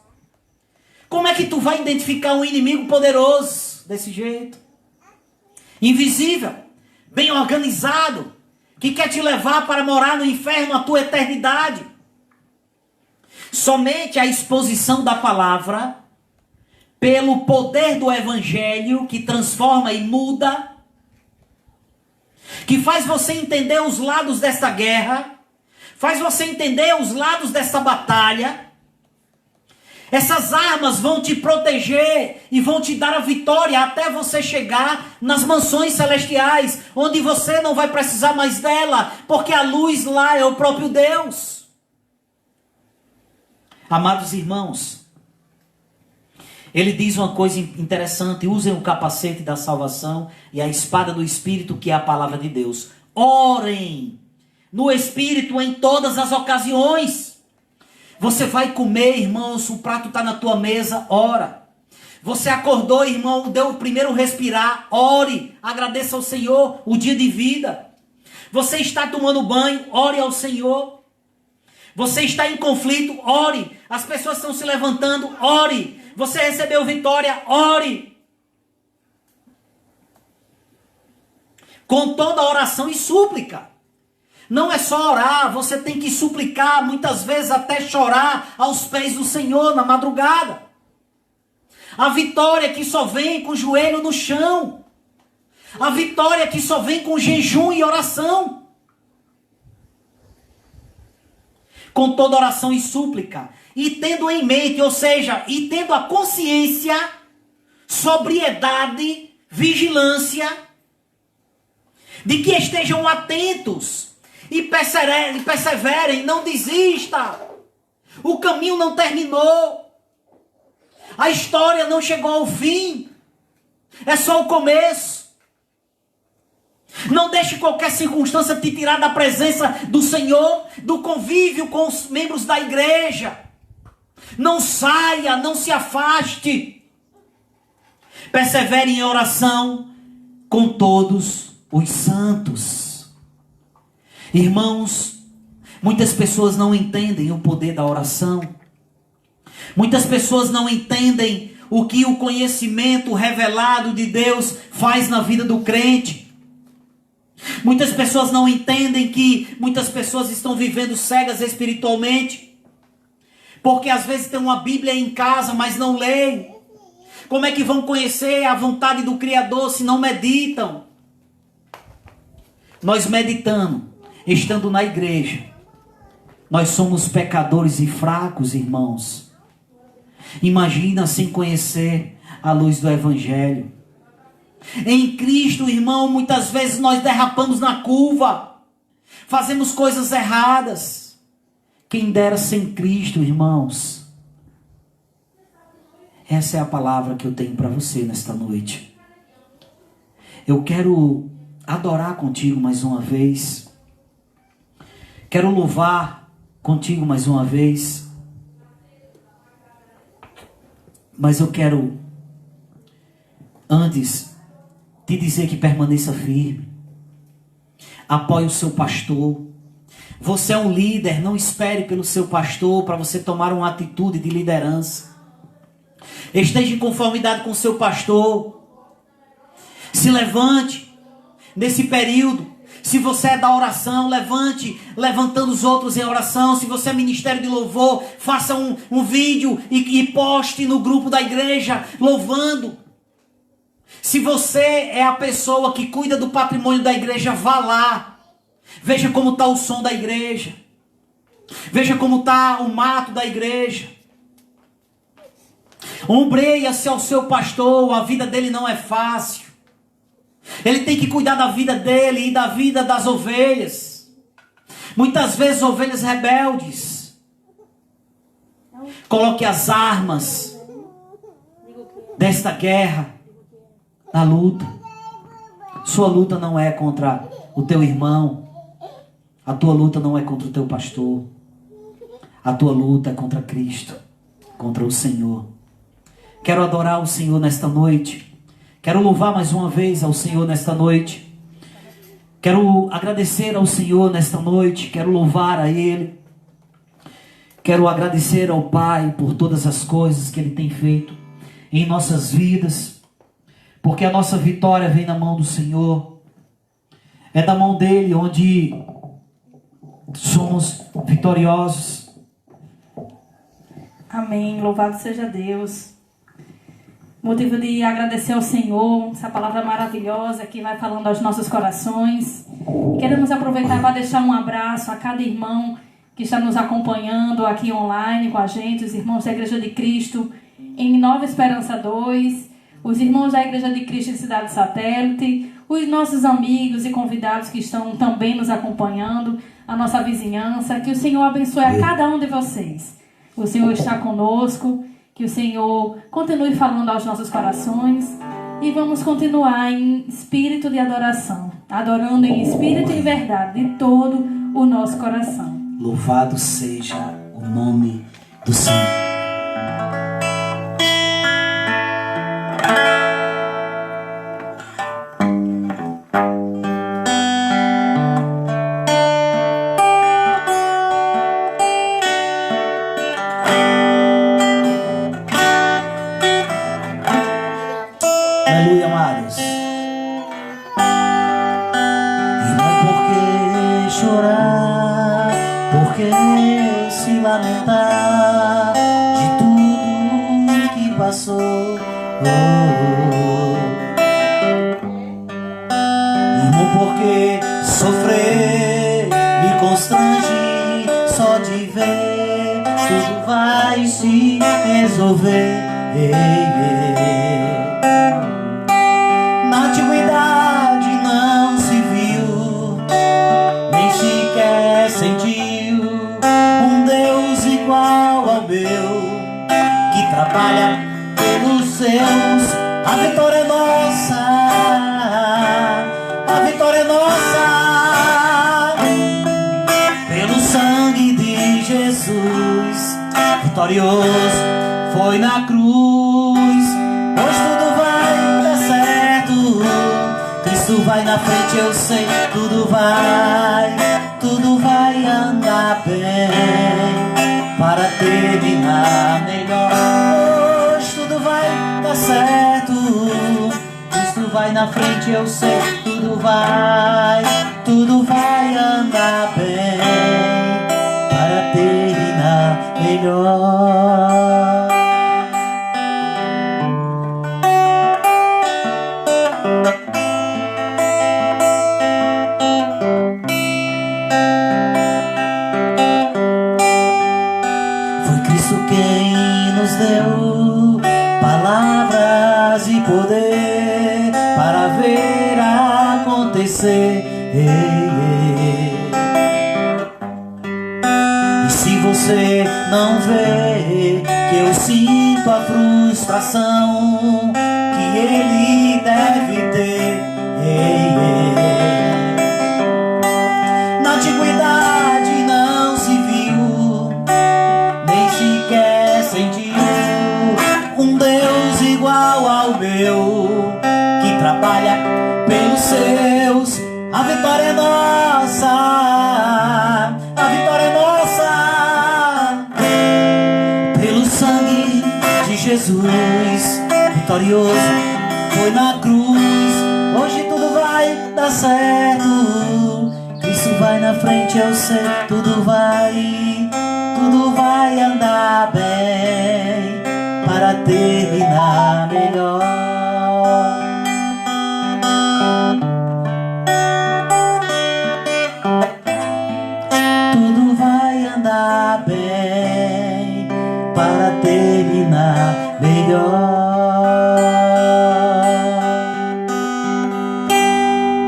Como é que tu vai identificar um inimigo poderoso desse jeito? Invisível, bem organizado, que quer te levar para morar no inferno a tua eternidade. Somente a exposição da palavra, pelo poder do evangelho que transforma e muda, que faz você entender os lados dessa guerra, faz você entender os lados dessa batalha. Essas armas vão te proteger e vão te dar a vitória até você chegar nas mansões celestiais, onde você não vai precisar mais dela, porque a luz lá é o próprio Deus. Amados irmãos, ele diz uma coisa interessante: usem o capacete da salvação e a espada do Espírito, que é a palavra de Deus. Orem no Espírito em todas as ocasiões. Você vai comer, irmãos, o prato está na tua mesa, ora. Você acordou, irmão, deu o primeiro respirar, ore, agradeça ao Senhor o dia de vida. Você está tomando banho, ore ao Senhor. Você está em conflito, ore. As pessoas estão se levantando, ore. Você recebeu vitória, ore. Com toda oração e súplica. Não é só orar, você tem que suplicar, muitas vezes até chorar aos pés do Senhor na madrugada. A vitória que só vem com o joelho no chão. A vitória que só vem com jejum e oração. Com toda oração e súplica. E tendo em mente, ou seja, e tendo a consciência, sobriedade, vigilância, de que estejam atentos e perseverem, não desista. O caminho não terminou. A história não chegou ao fim. É só o começo. Não deixe qualquer circunstância te tirar da presença do Senhor, do convívio com os membros da igreja. Não saia, não se afaste. Persevere em oração com todos os santos. Irmãos, muitas pessoas não entendem o poder da oração. Muitas pessoas não entendem o que o conhecimento revelado de Deus faz na vida do crente. Muitas pessoas não entendem que muitas pessoas estão vivendo cegas espiritualmente. Porque às vezes tem uma Bíblia em casa, mas não leem. Como é que vão conhecer a vontade do Criador se não meditam? Nós meditamos. Estando na igreja, nós somos pecadores e fracos, irmãos. Imagina sem conhecer a luz do Evangelho. Em Cristo, irmão, muitas vezes nós derrapamos na curva. Fazemos coisas erradas. Quem dera sem Cristo, irmãos. Essa é a palavra que eu tenho para você nesta noite. Eu quero adorar contigo mais uma vez. Quero louvar contigo mais uma vez. Mas eu quero, antes, te dizer que permaneça firme. Apoie o seu pastor. Você é um líder, não espere pelo seu pastor para você tomar uma atitude de liderança. Esteja em conformidade com o seu pastor. Se levante nesse período. Se você é da oração, levante, levantando os outros em oração. Se você é ministério de louvor, faça um vídeo e poste no grupo da igreja, louvando. Se você é a pessoa que cuida do patrimônio da igreja, vá lá. Veja como está o som da igreja. Veja como está o mato da igreja. Ombreia-se ao seu pastor, a vida dele não é fácil. Ele tem que cuidar da vida dele e da vida das ovelhas. Muitas vezes ovelhas rebeldes. Coloque as armas desta guerra na luta. Sua luta não é contra o teu irmão. A tua luta não é contra o teu pastor. A tua luta é contra Cristo, contra o Senhor. Quero adorar o Senhor nesta noite. Quero louvar mais uma vez ao Senhor nesta noite. Quero agradecer ao Senhor nesta noite. Quero louvar a Ele. Quero agradecer ao Pai por todas as coisas que Ele tem feito em nossas vidas. Porque a nossa vitória vem na mão do Senhor. É da mão dEle onde somos vitoriosos. Amém. Louvado seja Deus. Motivo de agradecer ao Senhor, essa palavra maravilhosa que vai falando aos nossos corações. Queremos aproveitar para deixar um abraço a cada irmão que está nos acompanhando aqui online com a gente, os irmãos da Igreja de Cristo em Nova Esperança 2, os irmãos da Igreja de Cristo em Cidade Satélite, os nossos amigos e convidados que estão também nos acompanhando, a nossa vizinhança. Que o Senhor abençoe a cada um de vocês. O Senhor está conosco. Que o Senhor continue falando aos nossos corações. E vamos continuar em espírito de adoração. Adorando em espírito e em verdade, de todo o nosso coração. Louvado seja o nome do Senhor. Aleluia, amados. E não é porque chorar, porque se lamentar de tudo que passou. E não porque sofrer me constrange só de ver, tudo vai se resolver. Na antiguidade não se viu, nem sequer sentiu um Deus igual ao meu, que trabalha pelos seus. A vitória é nossa, a vitória é nossa, pelo sangue de Jesus. Vitorioso foi na cruz, hoje tudo vai dar certo. Cristo vai na frente, eu sei, tudo vai andar bem, para terminar melhor. Hoje tudo vai dar certo. Cristo vai na frente, eu sei, tudo vai andar bem, para terminar melhor. Quem nos deu palavras e poder para ver acontecer. E se você não vê que eu sinto a frustração que ele deve ter, na antiguidade não se viu, nem sequer sentiu um Deus igual ao meu, que trabalha pelos seus. A vitória é nossa, a vitória é nossa, pelo sangue de Jesus. Vitorioso foi na cruz, hoje tudo vai dar certo. Cristo vai na frente, eu sei, tudo vai andar bem, para terminar melhor. para terminar melhor.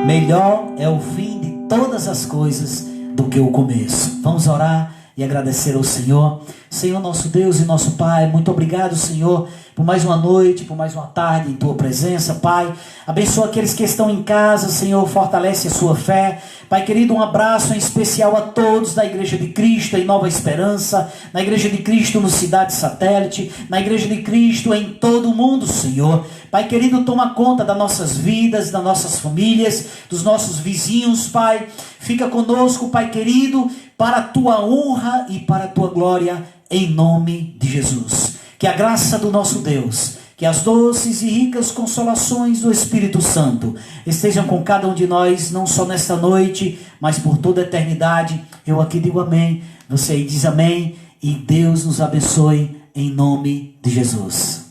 Melhor é o fim de todas as coisas do que o começo. Vamos orar e agradecer ao Senhor. Senhor, nosso Deus e nosso Pai, muito obrigado, Senhor, por mais uma noite, por mais uma tarde em Tua presença, Pai. Abençoa aqueles que estão em casa, Senhor, fortalece a sua fé. Pai querido, um abraço em especial a todos da Igreja de Cristo em Nova Esperança, na Igreja de Cristo no Cidade Satélite, na Igreja de Cristo em todo o mundo, Senhor. Pai querido, toma conta das nossas vidas, das nossas famílias, dos nossos vizinhos, Pai. Fica conosco, Pai querido, para a Tua honra e para a Tua glória, em nome de Jesus. Que a graça do nosso Deus, que as doces e ricas consolações do Espírito Santo estejam com cada um de nós, não só nesta noite, mas por toda a eternidade. Eu aqui digo amém, você aí diz amém, e Deus nos abençoe em nome de Jesus.